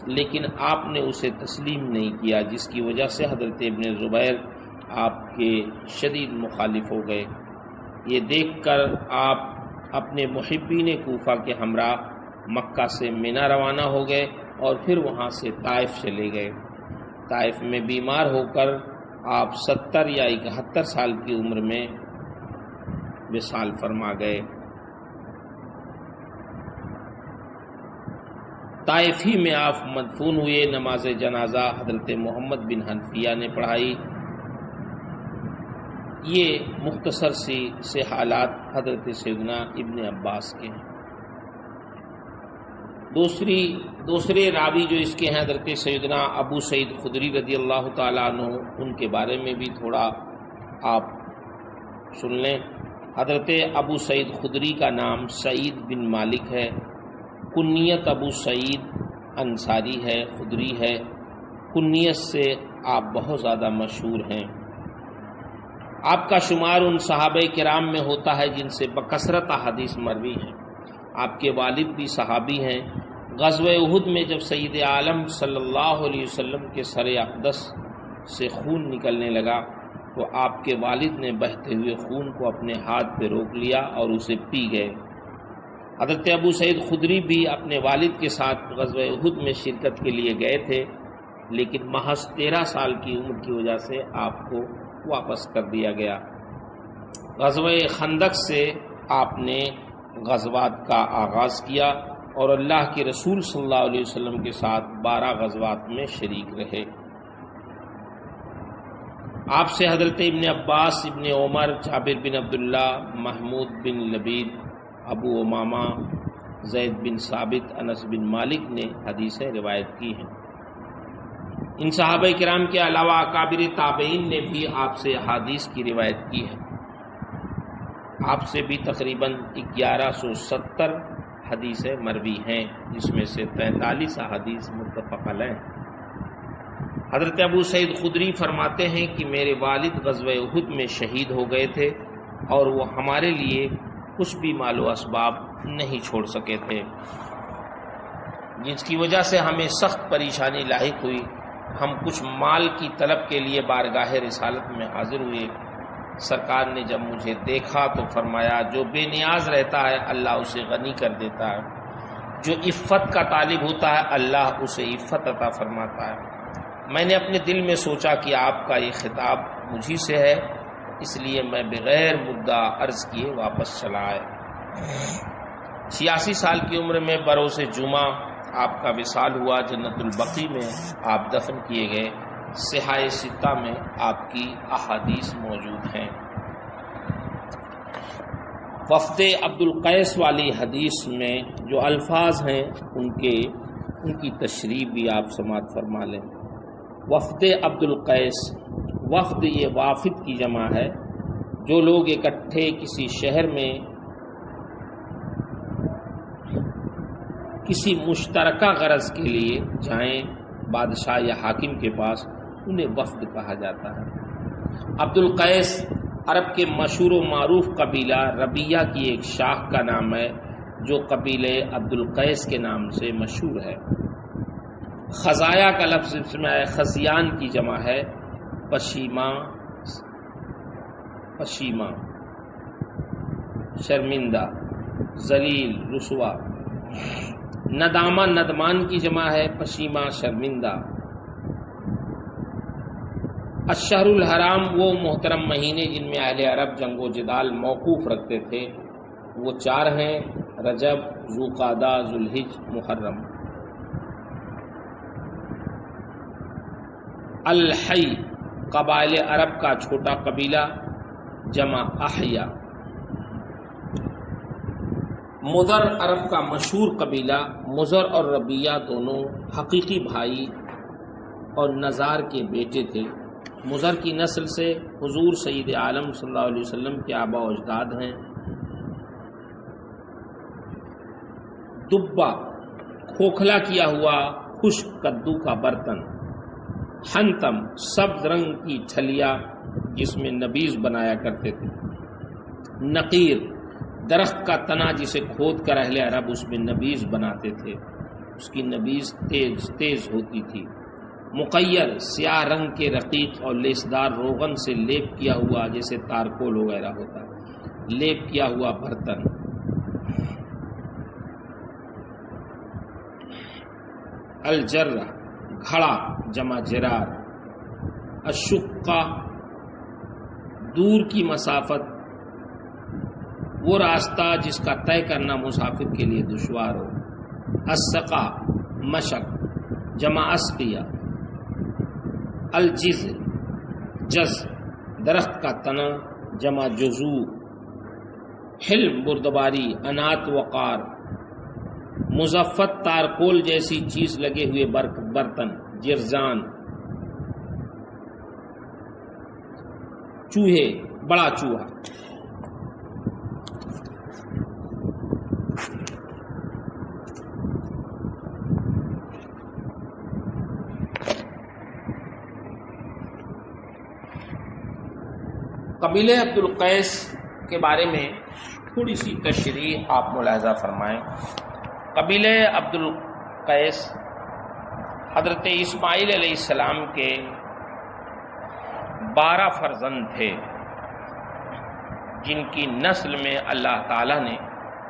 لیکن آپ نے اسے تسلیم نہیں کیا، جس کی وجہ سے حضرت ابن زبیر آپ کے شدید مخالف ہو گئے۔ یہ دیکھ کر آپ اپنے محبین کوفہ کے ہمراہ مکہ سے منی روانہ ہو گئے اور پھر وہاں سے طائف چلے گئے۔ طائف میں بیمار ہو کر آپ 70 یا 71 سال کی عمر میں وصال فرما گئے۔ طائف ہی میں آپ مدفون ہوئے۔ نماز جنازہ حضرت محمد بن حنفیہ نے پڑھائی۔ یہ مختصر سے حالات حضرت سیدنا ابن عباس کے ہیں۔ دوسرے راوی جو اس کے ہیں حضرت سیدنا ابو سعید خدری رضی اللہ تعالیٰ عنہ، ان کے بارے میں بھی تھوڑا آپ سن لیں۔ حضرت ابو سعید خدری کا نام سعید بن مالک ہے، کنیت ابو سعید انصاری ہے، خدری ہے، کنیت سے آپ بہت زیادہ مشہور ہیں۔ آپ کا شمار ان صحابہ کرام میں ہوتا ہے جن سے بکثرت احادیث مروی ہیں۔ آپ کے والد بھی صحابی ہیں۔ غزوہ احد میں جب سید عالم صلی اللہ علیہ وسلم کے سر اقدس سے خون نکلنے لگا تو آپ کے والد نے بہتے ہوئے خون کو اپنے ہاتھ پہ روک لیا اور اسے پی گئے۔ حضرت ابو سعید خدری بھی اپنے والد کے ساتھ غزوہ احد میں شرکت کے لیے گئے تھے، لیکن محض 13 سال کی عمر کی وجہ سے آپ کو واپس کر دیا گیا۔ غزوہ خندق سے آپ نے غزوات کا آغاز کیا اور اللہ کے رسول صلی اللہ علیہ وسلم کے ساتھ 12 غزوات میں شریک رہے۔ آپ سے حضرت ابن عباس، ابن عمر، جابر بن عبداللہ، محمود بن لبید، ابو امامہ، زید بن ثابت، انس بن مالک نے حدیثیں روایت کی ہیں۔ ان صحابہ کرام کے علاوہ اکابر تابعین نے بھی آپ سے احادیث کی روایت کی ہے۔ آپ سے بھی تقریباً 1170 حدیثیں مروی ہیں، جس میں سے 43 احادیث متفق علیہ ہیں۔ حضرت ابو سعید خدری فرماتے ہیں کہ میرے والد غزوہ احد میں شہید ہو گئے تھے اور وہ ہمارے لیے کچھ بھی مال و اسباب نہیں چھوڑ سکے تھے، جس کی وجہ سے ہمیں سخت پریشانی لاحق ہوئی۔ ہم کچھ مال کی طلب کے لیے بارگاہ رسالت میں حاضر ہوئے۔ سرکار نے جب مجھے دیکھا تو فرمایا، جو بے نیاز رہتا ہے اللہ اسے غنی کر دیتا ہے، جو عفت کا طالب ہوتا ہے اللہ اسے عفت عطا فرماتا ہے۔ میں نے اپنے دل میں سوچا کہ آپ کا یہ خطاب مجھی سے ہے، اس لیے میں بغیر مدعا عرض کیے واپس چلا آیا۔ 86 سال کی عمر میں بروز جمعہ آپ کا وصال ہوا۔ جنت البقیع میں آپ دفن کیے گئے۔ صحائح ستہ میں آپ کی احادیث موجود ہیں۔ وفد عبد القیس والی حدیث میں جو الفاظ ہیں ان کی تشریح بھی آپ سماعت فرما لیں۔ وفد عبد القیس، وفد یہ وافد کی جمع ہے، جو لوگ اکٹھے کسی شہر میں کسی مشترکہ غرض کے لیے جائیں بادشاہ یا حاکم کے پاس، انہیں وفد کہا جاتا ہے۔ عبد القیس عرب کے مشہور و معروف قبیلہ ربیہ کی ایک شاخ کا نام ہے جو قبیلے عبد القیس کے نام سے مشہور ہے۔ خزایا کا لفظ اس میں ہے، خزیان کی جمع ہے پشیما، شرمندہ، ذلیل، رسوا۔ ندامہ ندمان کی جمع ہے پشیما، شرمندہ۔ الشہر الحرام وہ محترم مہینے جن میں اہل عرب جنگ و جدال موقوف رکھتے تھے، وہ 4 ہیں: رجب، ذوالقعدہ، ذوالحج، محرم۔ الحی قبائل عرب کا چھوٹا قبیلہ، جمع احیا۔ مضر عرب کا مشہور قبیلہ، مضر اور ربیہ دونوں حقیقی بھائی اور نزار کے بیٹے تھے۔ مضر کی نسل سے حضور سید عالم صلی اللہ علیہ وسلم کے آباء و اجداد ہیں۔ دبا کھوکھلا کیا ہوا خشک کدو کا برتن۔ حنتم سبز رنگ کی ٹھلیا جس میں نبیذ بنایا کرتے تھے۔ نقیر درخت کا تنا جسے کھود کر اہل عرب اس میں نبیذ بناتے تھے، اس کی نبیذ تیز ہوتی تھی۔ مقیر سیاہ رنگ کے رقیق اور لیسدار روغن سے لیپ کیا ہوا، جیسے تارکول وغیرہ ہوتا ہے، لیپ کیا ہوا برتن۔ الجرہ گھڑا، جمع جرار۔ الشقہ دور کی مسافت، وہ راستہ جس کا طے کرنا مسافر کے لیے دشوار ہو۔ السقا مشق، جمع اسقیہ۔ الجز جز درخت کا تنا، جمع جذوع۔ حلم بردباری، انات وقار۔ مزفت تارکول جیسی چیز لگے ہوئے برتن، جرزان۔ چوہے بڑا چوہا۔ قبیلہ عبد القیس کے بارے میں تھوڑی سی تشریح آپ ملاحظہ فرمائیں۔ قبیلہ عبد القیس حضرت اسماعیل علیہ السلام کے 12 فرزند تھے، جن کی نسل میں اللہ تعالیٰ نے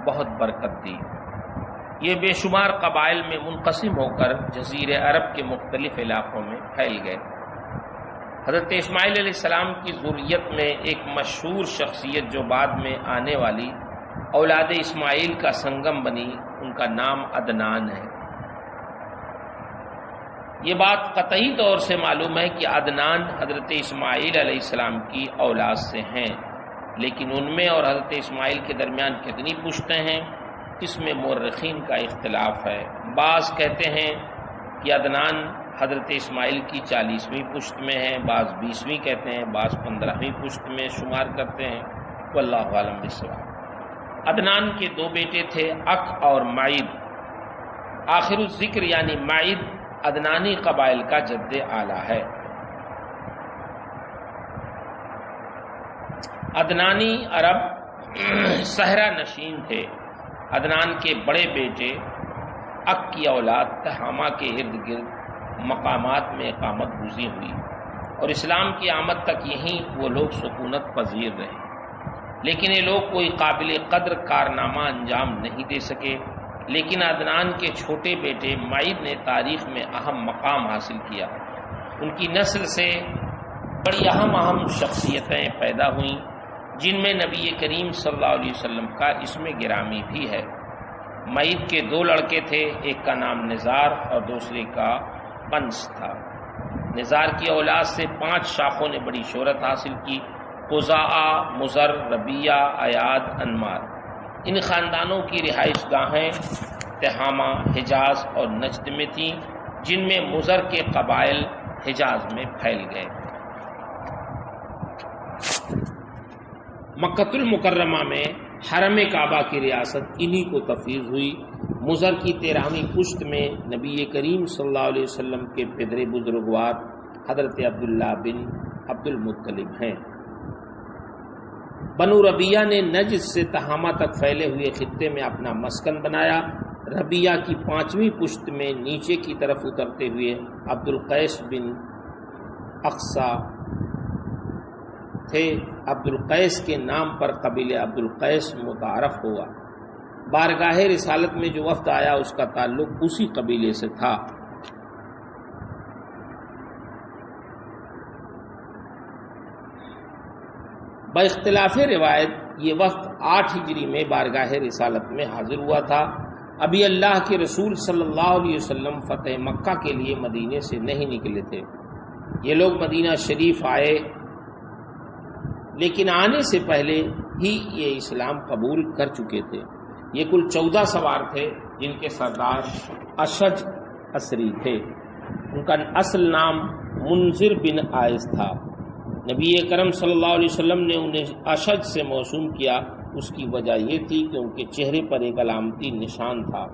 بہت برکت دی۔ یہ بے شمار قبائل میں منقسم ہو کر جزیرہ عرب کے مختلف علاقوں میں پھیل گئے۔ حضرت اسماعیل علیہ السلام کی ذریت میں ایک مشہور شخصیت جو بعد میں آنے والی اولاد اسماعیل کا سنگم بنی، ان کا نام عدنان ہے۔ یہ بات قطعی طور سے معلوم ہے کہ عدنان حضرت اسماعیل علیہ السلام کی اولاد سے ہیں، لیکن ان میں اور حضرت اسماعیل کے درمیان کتنی پشتیں ہیں، اس میں مورخین کا اختلاف ہے۔ بعض کہتے ہیں کہ عدنان حضرت اسماعیل کی 40ویں پشت میں ہیں، بعض 20ویں کہتے ہیں، بعض 15ویں پشت میں شمار کرتے ہیں، واللہ اعلم بالصواب۔ عدنان کے 2 بیٹے تھے، اک اور معید۔ آخر الذکر یعنی معید عدنانی قبائل کا جد اعلیٰ ہے۔ عدنانی عرب صحرا نشین تھے۔ عدنان کے بڑے بیٹے اک کی اولاد تہامہ کے ارد گرد مقامات میں اقامت گزی ہوئی اور اسلام کی آمد تک یہیں وہ لوگ سکونت پذیر رہے، لیکن یہ لوگ کوئی قابل قدر کارنامہ انجام نہیں دے سکے۔ لیکن عدنان کے چھوٹے بیٹے معید نے تاریخ میں اہم مقام حاصل کیا۔ ان کی نسل سے بڑی اہم شخصیتیں پیدا ہوئیں، جن میں نبی کریم صلی اللہ علیہ وسلم کا اسم گرامی بھی ہے۔ معید کے 2 لڑکے تھے، ایک کا نام نزار اور دوسرے کا قنس تھا۔ نزار کی اولاد سے 5 شاخوں نے بڑی شہرت حاصل کی: قزاعہ، مضر، ربیہ، ایاد، انمار۔ ان خاندانوں کی رہائش گاہیں تہامہ، حجاز اور نجد میں تھیں، جن میں مضر کے قبائل حجاز میں پھیل گئے۔ مکہ المکرمہ میں حرم کعبہ کی ریاست انہی کو تفویض ہوئی مضر کی 13ویں پشت میں نبی کریم صلی اللہ علیہ وسلم کے پدر بزرگوار حضرت عبداللہ بن عبد المطلب ہیں۔ بنو ربیہ نے نجد سے تہامہ تک پھیلے ہوئے خطے میں اپنا مسکن بنایا۔ ربیہ کی 5ویں پشت میں نیچے کی طرف اترتے ہوئے عبد القیس بن اقصا تھے۔ عبد القیس کے نام پر قبیلہ عبد القیس متعارف ہوا۔ بارگاہ رسالت میں جو وفد آیا اس کا تعلق اسی قبیلے سے تھا۔ باختلاف روایت یہ وفد 8 ہجری میں بارگاہ رسالت میں حاضر ہوا تھا۔ ابھی اللہ کے رسول صلی اللہ علیہ وسلم فتح مکہ کے لیے مدینے سے نہیں نکلے تھے۔ یہ لوگ مدینہ شریف آئے، لیکن آنے سے پہلے ہی یہ اسلام قبول کر چکے تھے۔ یہ کل 14 سوار تھے، جن کے سردار اشج اسری تھے۔ ان کا اصل نام منذر بن عائز تھا۔ نبی کرم صلی اللہ علیہ وسلم نے انہیں اشج سے موسوم کیا۔ اس کی وجہ یہ تھی کہ ان کے چہرے پر ایک علامتی نشان تھا،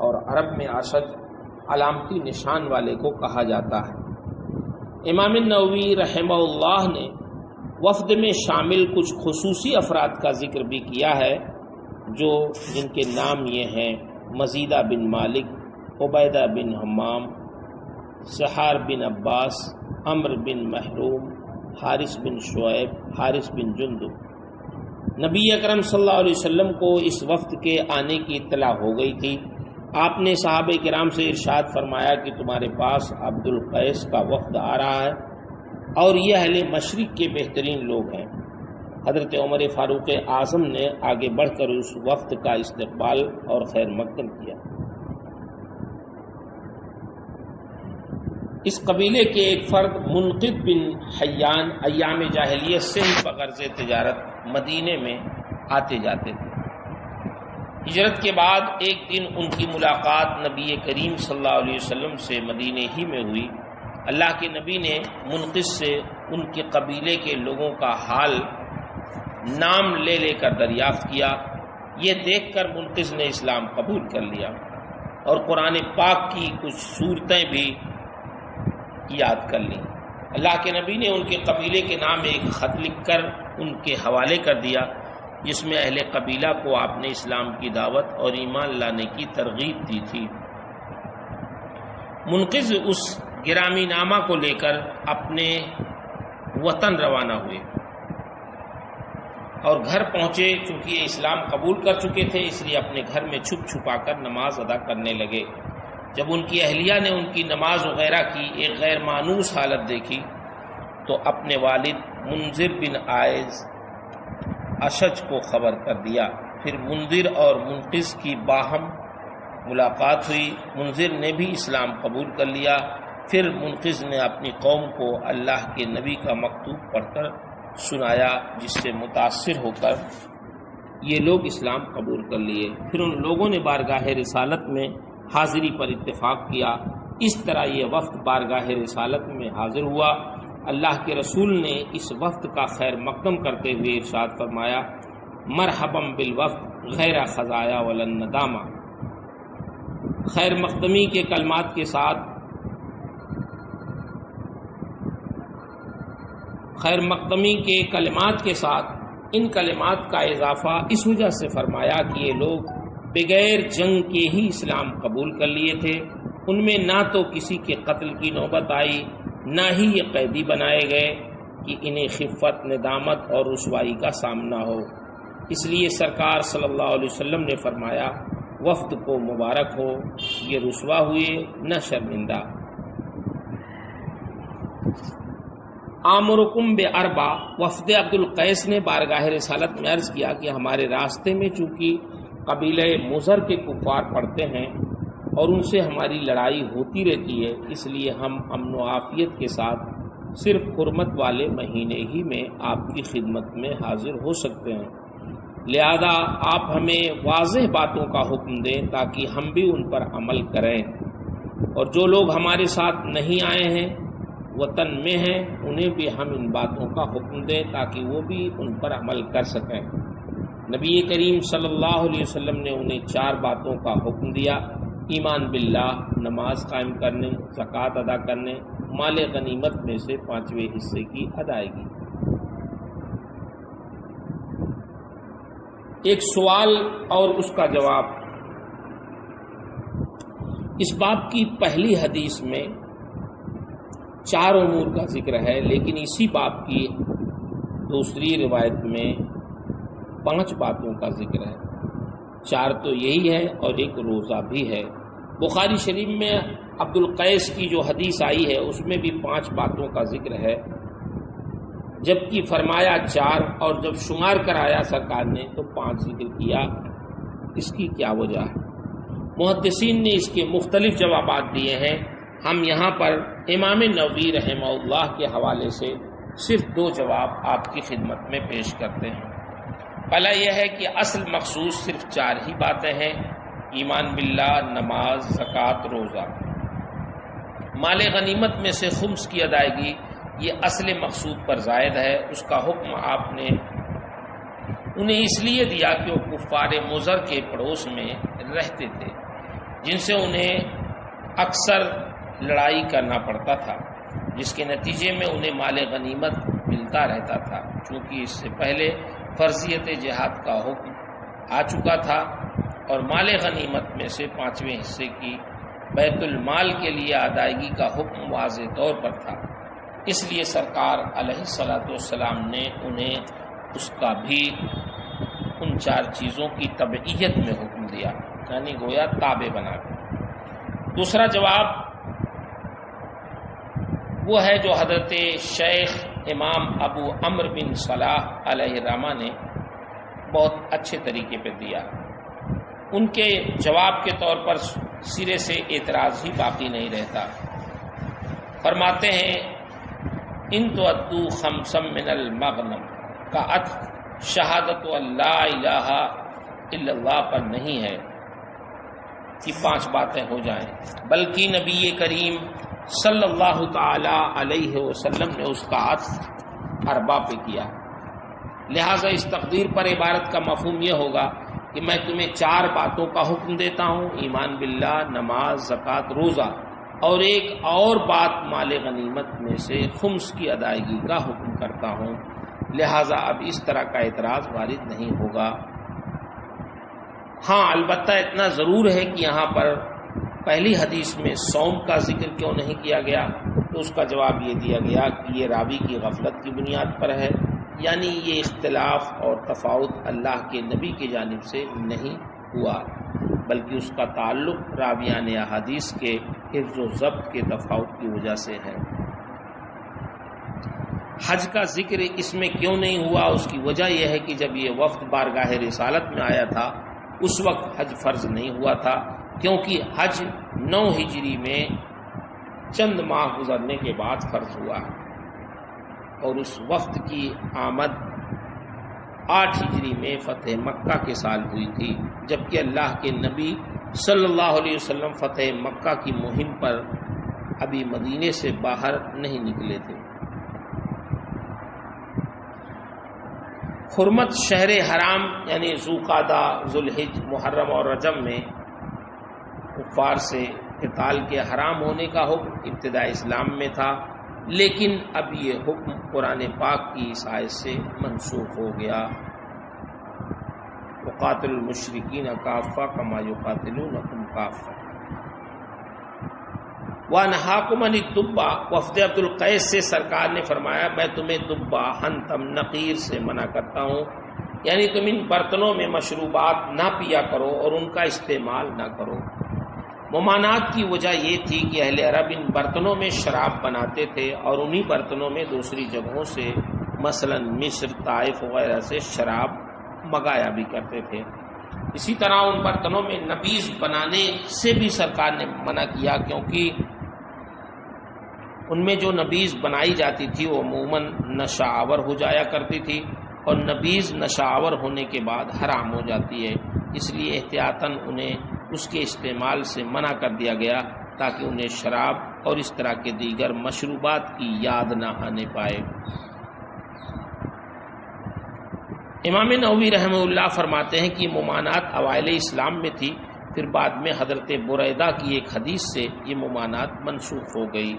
اور عرب میں اشج علامتی نشان والے کو کہا جاتا ہے۔ امام النووی رحمہ اللہ نے وفد میں شامل کچھ خصوصی افراد کا ذکر بھی کیا ہے، جن کے نام یہ ہیں: مزیدہ بن مالک، عبیدہ بن حمام، سحار بن عباس، عمر بن محروم، حارث بن شعیب، حارث بن جندب۔ نبی اکرم صلی اللہ علیہ وسلم کو اس وفد کے آنے کی اطلاع ہو گئی تھی۔ آپ نے صحابہ کرام سے ارشاد فرمایا کہ تمہارے پاس عبد القیس کا وفد آ رہا ہے، اور یہ اہل مشرق کے بہترین لوگ ہیں۔ حضرت عمر فاروق اعظم نے آگے بڑھ کر اس وفد کا استقبال اور خیر مقدم کیا۔ اس قبیلے کے ایک فرد منقذ بن حیان ایام جاہلیت سے ہی بغرض تجارت مدینے میں آتے جاتے تھے۔ ہجرت کے بعد ایک دن ان کی ملاقات نبی کریم صلی اللہ علیہ وسلم سے مدینے ہی میں ہوئی۔ اللہ کے نبی نے منقذ سے ان کے قبیلے کے لوگوں کا حال نام لے لے کر دریافت کیا۔ یہ دیکھ کر منقذ نے اسلام قبول کر لیا، اور قرآن پاک کی کچھ صورتیں بھی یاد کر لیں۔ اللہ کے نبی نے ان کے قبیلے کے نام ایک خط لکھ کر ان کے حوالے کر دیا، جس میں اہل قبیلہ کو آپ نے اسلام کی دعوت اور ایمان لانے کی ترغیب دی تھی۔ منقذ اس گرامی نامہ کو لے کر اپنے وطن روانہ ہوئے اور گھر پہنچے۔ چونکہ یہ اسلام قبول کر چکے تھے، اس لیے اپنے گھر میں چھپ چھپا کر نماز ادا کرنے لگے۔ جب ان کی اہلیہ نے ان کی نماز وغیرہ کی ایک غیر مانوس حالت دیکھی تو اپنے والد منذر بن عائز اشج کو خبر کر دیا۔ پھر منذر اور منقذ کی باہم ملاقات ہوئی۔ منذر نے بھی اسلام قبول کر لیا۔ پھر منقذ نے اپنی قوم کو اللہ کے نبی کا مکتوب پڑھ کر سنایا، جس سے متاثر ہو کر یہ لوگ اسلام قبول کر لیے۔ پھر ان لوگوں نے بارگاہ رسالت میں حاضری پر اتفاق کیا۔ اس طرح یہ وفد بارگاہ رسالت میں حاضر ہوا۔ اللہ کے رسول نے اس وفد کا خیر مقدم کرتے ہوئے ارشاد فرمایا: مرحبا بالوفد غیر خزایا ولن ندامہ۔ خیر مقدمی کے کلمات کے ساتھ ان کلمات کا اضافہ اس وجہ سے فرمایا کہ یہ لوگ بغیر جنگ کے ہی اسلام قبول کر لیے تھے۔ ان میں نہ تو کسی کے قتل کی نوبت آئی، نہ ہی یہ قیدی بنائے گئے کہ انہیں خفت، ندامت اور رسوائی کا سامنا ہو۔ اس لیے سرکار صلی اللہ علیہ وسلم نے فرمایا: وفد کو مبارک ہو، یہ رسوا ہوئے نہ شرمندہ۔ آمرکم باربع، وفد عبد القیس نے بارگاہ رسالت میں عرض کیا کہ ہمارے راستے میں چونکہ قبیلہ مضر کے کفار پڑتے ہیں اور ان سے ہماری لڑائی ہوتی رہتی ہے، اس لیے ہم امن و عافیت کے ساتھ صرف حرمت والے مہینے ہی میں آپ کی خدمت میں حاضر ہو سکتے ہیں۔ لہذا آپ ہمیں واضح باتوں کا حکم دیں تاکہ ہم بھی ان پر عمل کریں، اور جو لوگ ہمارے ساتھ نہیں آئے ہیں، وطن میں ہیں، انہیں بھی ہم ان باتوں کا حکم دیں تاکہ وہ بھی ان پر عمل کر سکیں۔ نبی کریم صلی اللہ علیہ وسلم نے انہیں 4 باتوں کا حکم دیا: ایمان باللہ، نماز قائم کرنے، زکوٰۃ ادا کرنے، مال غنیمت میں سے 5ویں حصے کی ادائیگی۔ ایک سوال اور اس کا جواب۔ اس باب کی پہلی حدیث میں 4 امور کا ذکر ہے، لیکن اسی باب کی دوسری روایت میں 5 باتوں کا ذکر ہے۔ 4 تو یہی ہے اور ایک روزہ بھی ہے۔ بخاری شریف میں عبد القیس کی جو حدیث آئی ہے اس میں بھی 5 باتوں کا ذکر ہے، جبکہ فرمایا 4 اور جب شمار کرایا سرکار نے تو 5 ذکر کیا۔ اس کی کیا وجہ ہے؟ محدثین نے اس کے مختلف جوابات دیے ہیں۔ ہم یہاں پر امام نووی رحمہ اللہ کے حوالے سے صرف 2 جواب آپ کی خدمت میں پیش کرتے ہیں۔ پہلا یہ ہے کہ اصل مخصوص صرف 4 ہی باتیں ہیں: ایمان باللہ، نماز، زکوٰۃ، روزہ۔ مال غنیمت میں سے خمس کی ادائیگی یہ اصل مقصود پر زائد ہے۔ اس کا حکم آپ نے انہیں اس لیے دیا کہ وہ کفار مضر کے پڑوس میں رہتے تھے، جن سے انہیں اکثر لڑائی کرنا پڑتا تھا، جس کے نتیجے میں انہیں مال غنیمت ملتا رہتا تھا۔ چونکہ اس سے پہلے فرضیت جہاد کا حکم آ چکا تھا اور مال غنیمت میں سے 5ویں حصے کی بیت المال کے لیے ادائیگی کا حکم واضح طور پر تھا، اس لیے سرکار علیہ الصلاۃ والسلام نے انہیں اس کا بھی ان 4 چیزوں کی تبعیت میں حکم دیا، یعنی گویا تابع بنا کر۔ دوسرا جواب وہ ہے جو حضرت شیخ امام ابو عمرو بن صلاح علیہ الرحمہ نے بہت اچھے طریقے پہ دیا۔ ان کے جواب کے طور پر سرے سے اعتراض ہی باقی نہیں رہتا۔ فرماتے ہیں: ان تؤدوا خمسا من المغنم کا عطف شہادت اللہ الہ الا اللہ پر نہیں ہے کہ 5 باتیں ہو جائیں، بلکہ نبی کریم صلی اللہ تعالی علیہ وسلم نے اس کا عطف 4 پہ کیا۔ لہٰذا اس تقدیر پر عبارت کا مفہوم یہ ہوگا کہ میں تمہیں 4 باتوں کا حکم دیتا ہوں: ایمان باللہ، نماز، زکوٰۃ، روزہ، اور ایک اور بات مال غنیمت میں سے خمس کی ادائیگی کا حکم کرتا ہوں۔ لہٰذا اب اس طرح کا اعتراض وارد نہیں ہوگا۔ ہاں، البتہ اتنا ضرور ہے کہ یہاں پر پہلی حدیث میں صوم کا ذکر کیوں نہیں کیا گیا؟ تو اس کا جواب یہ دیا گیا کہ یہ راوی کی غفلت کی بنیاد پر ہے، یعنی یہ اختلاف اور تفاوت اللہ کے نبی کی جانب سے نہیں ہوا، بلکہ اس کا تعلق راویان احادیث کے حفظ و ضبط کے تفاوت کی وجہ سے ہے۔ حج کا ذکر اس میں کیوں نہیں ہوا؟ اس کی وجہ یہ ہے کہ جب یہ وفد بارگاہ رسالت میں آیا تھا اس وقت حج فرض نہیں ہوا تھا، کیونکہ حج 9 ہجری میں چند ماہ گزرنے کے بعد فرض ہوا، اور اس وفد کی آمد 8 ہجری میں فتح مکہ کے سال ہوئی تھی، جبکہ اللہ کے نبی صلی اللہ علیہ وسلم فتح مکہ کی مہم پر ابھی مدینے سے باہر نہیں نکلے تھے۔ حرمت شہر حرام یعنی ذوالقعدہ، ذوالحج، محرم اور رجب میں کفار سے قتال کے حرام ہونے کا حکم ابتداء اسلام میں تھا، لیکن اب یہ حکم قرآن پاک کی اس آیت سے منسوخ ہو گیا۔ وقاتل المشرکین کافہ کما یقاتلونکم کافہ وانہاکم عن الدبہ۔ وفد عبد القیس سے سرکار نے فرمایا میں تمہیں دبہ، حنطم، نقیر سے منع کرتا ہوں، یعنی تم ان برتنوں میں مشروبات نہ پیا کرو اور ان کا استعمال نہ کرو۔ ممانعت کی وجہ یہ تھی کہ اہل عرب ان برتنوں میں شراب بناتے تھے اور انہی برتنوں میں دوسری جگہوں سے مثلا مصر، طائف وغیرہ سے شراب منگایا بھی کرتے تھے۔ اسی طرح ان برتنوں میں نبیذ بنانے سے بھی سرکار نے منع کیا، کیونکہ ان میں جو نبیذ بنائی جاتی تھی وہ عموماً نشہ آور ہو جایا کرتی تھی، اور نبیذ نشہ آور ہونے کے بعد حرام ہو جاتی ہے، اس لیے احتیاطاً انہیں اس کے استعمال سے منع کر دیا گیا تاکہ انہیں شراب اور اس طرح کے دیگر مشروبات کی یاد نہ آنے پائے۔ امام نووی رحمہ اللہ فرماتے ہیں کہ ممانعت اوائل اسلام میں تھی، پھر بعد میں حضرت بریدہ کی ایک حدیث سے یہ ممانعت منسوخ ہو گئی۔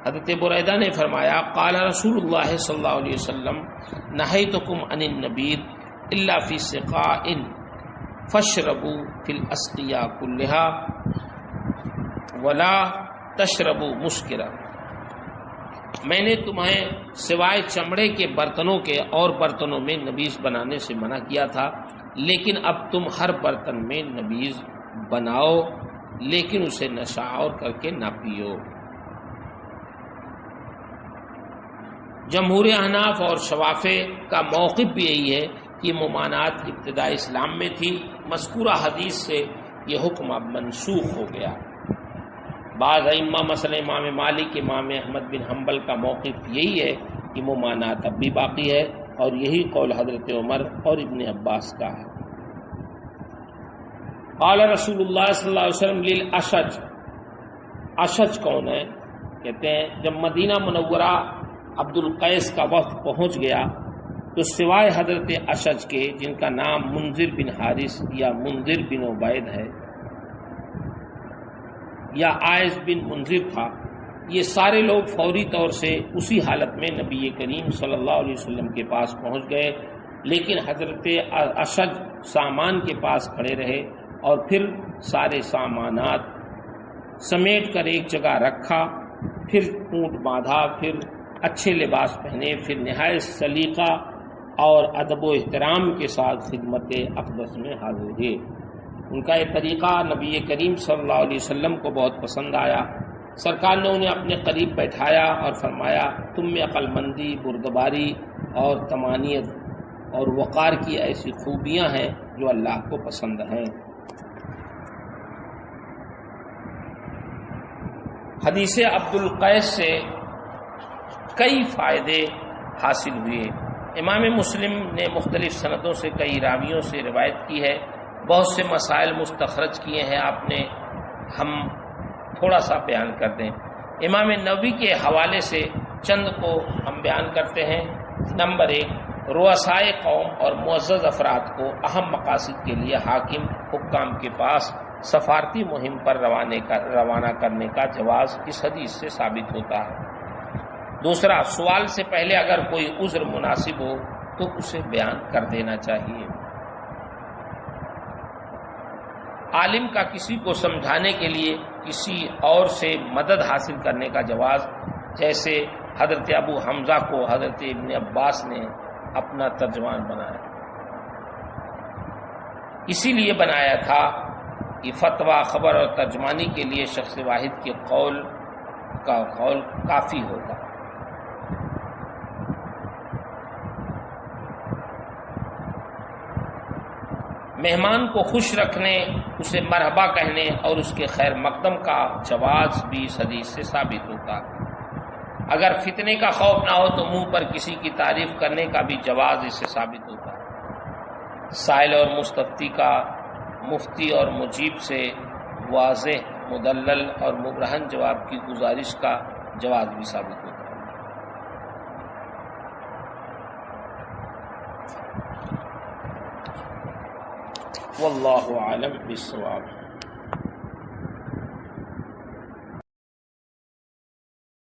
حضرت بریدہ نے فرمایا قال رسول اللہ صلی اللہ علیہ وسلم نہیتکم عن النبیذ الا فی سقاء فاشربوا فی الاسقیاء کلھا ولا تشربوا مسکرا، میں نے تمہیں سوائے چمڑے کے برتنوں کے اور برتنوں میں نبیذ بنانے سے منع کیا تھا، لیکن اب تم ہر برتن میں نبیذ بناؤ، لیکن اسے نشاور کر کے نہ پیو۔ جمہور احناف اور شوافع کا موقف بھی یہی ہے کہ ممانعت ابتدائی اسلام میں تھی، مذکورہ حدیث سے یہ حکم اب منسوخ ہو گیا۔ بعض ائمہ مثلا امام مالک، امام احمد بن حنبل کا موقف یہی ہے کہ ممانعت اب بھی باقی ہے، اور یہی قول حضرت عمر اور ابن عباس کا ہے۔ قال رسول اللہ صلی اللہ علیہ وسلم للاشج، اشج کون ہے؟ کہتے ہیں جب مدینہ منورہ عبد القیس کا وفد پہنچ گیا تو سوائے حضرت اشج کے، جن کا نام منذر بن حارث یا منذر بن عبید ہے یا عائذ بن منذر تھا، یہ سارے لوگ فوری طور سے اسی حالت میں نبی کریم صلی اللہ علیہ وسلم کے پاس پہنچ گئے، لیکن حضرت اشج سامان کے پاس کھڑے رہے اور پھر سارے سامانات سمیٹ کر ایک جگہ رکھا، پھر اونٹ باندھا، پھر اچھے لباس پہنے، پھر نہایت سلیقہ اور ادب و احترام کے ساتھ خدمت اقدس میں حاضر ہوئے۔ ان کا یہ طریقہ نبی کریم صلی اللہ علیہ وسلم کو بہت پسند آیا۔ سرکار نے انہیں اپنے قریب بیٹھایا اور فرمایا تم میں عقل مندی، بردباری اور طمانینت اور وقار کی ایسی خوبیاں ہیں جو اللہ کو پسند ہیں۔ حدیث عبد القیس سے کئی فائدے حاصل ہوئے۔ امام مسلم نے مختلف سندوں سے کئی راویوں سے روایت کی ہے، بہت سے مسائل مستخرج کیے ہیں آپ نے، ہم تھوڑا سا بیان کر دیں۔ امام نووی کے حوالے سے چند کو ہم بیان کرتے ہیں۔ نمبر 1، رؤسائے قوم اور معزز افراد کو اہم مقاصد کے لیے حاکم حکام کے پاس سفارتی مہم پر روانہ کرنے کا جواز اس حدیث سے ثابت ہوتا ہے۔ دوسرا، سوال سے پہلے اگر کوئی عذر مناسب ہو تو اسے بیان کر دینا چاہیے۔ عالم کا کسی کو سمجھانے کے لیے کسی اور سے مدد حاصل کرنے کا جواز، جیسے حضرت ابو حمزہ کو حضرت ابن عباس نے اپنا ترجمان بنایا، اسی لیے بنایا تھا کہ فتویٰ، خبر اور ترجمانی کے لیے شخص واحد کے قول کافی ہوگا۔ مہمان کو خوش رکھنے، اسے مرحبا کہنے اور اس کے خیر مقدم کا جواز بھی اس حدیث سے ثابت ہوتا ہے۔ اگر فتنے کا خوف نہ ہو تو منہ پر کسی کی تعریف کرنے کا بھی جواز اس سے ثابت ہوتا ہے۔ سائل اور مستفتی کا مفتی اور مجیب سے واضح، مدلل اور مبرہن جواب کی گزارش کا جواز بھی ثابت ہوتا ہے۔ واللہ اعلم بالصواب۔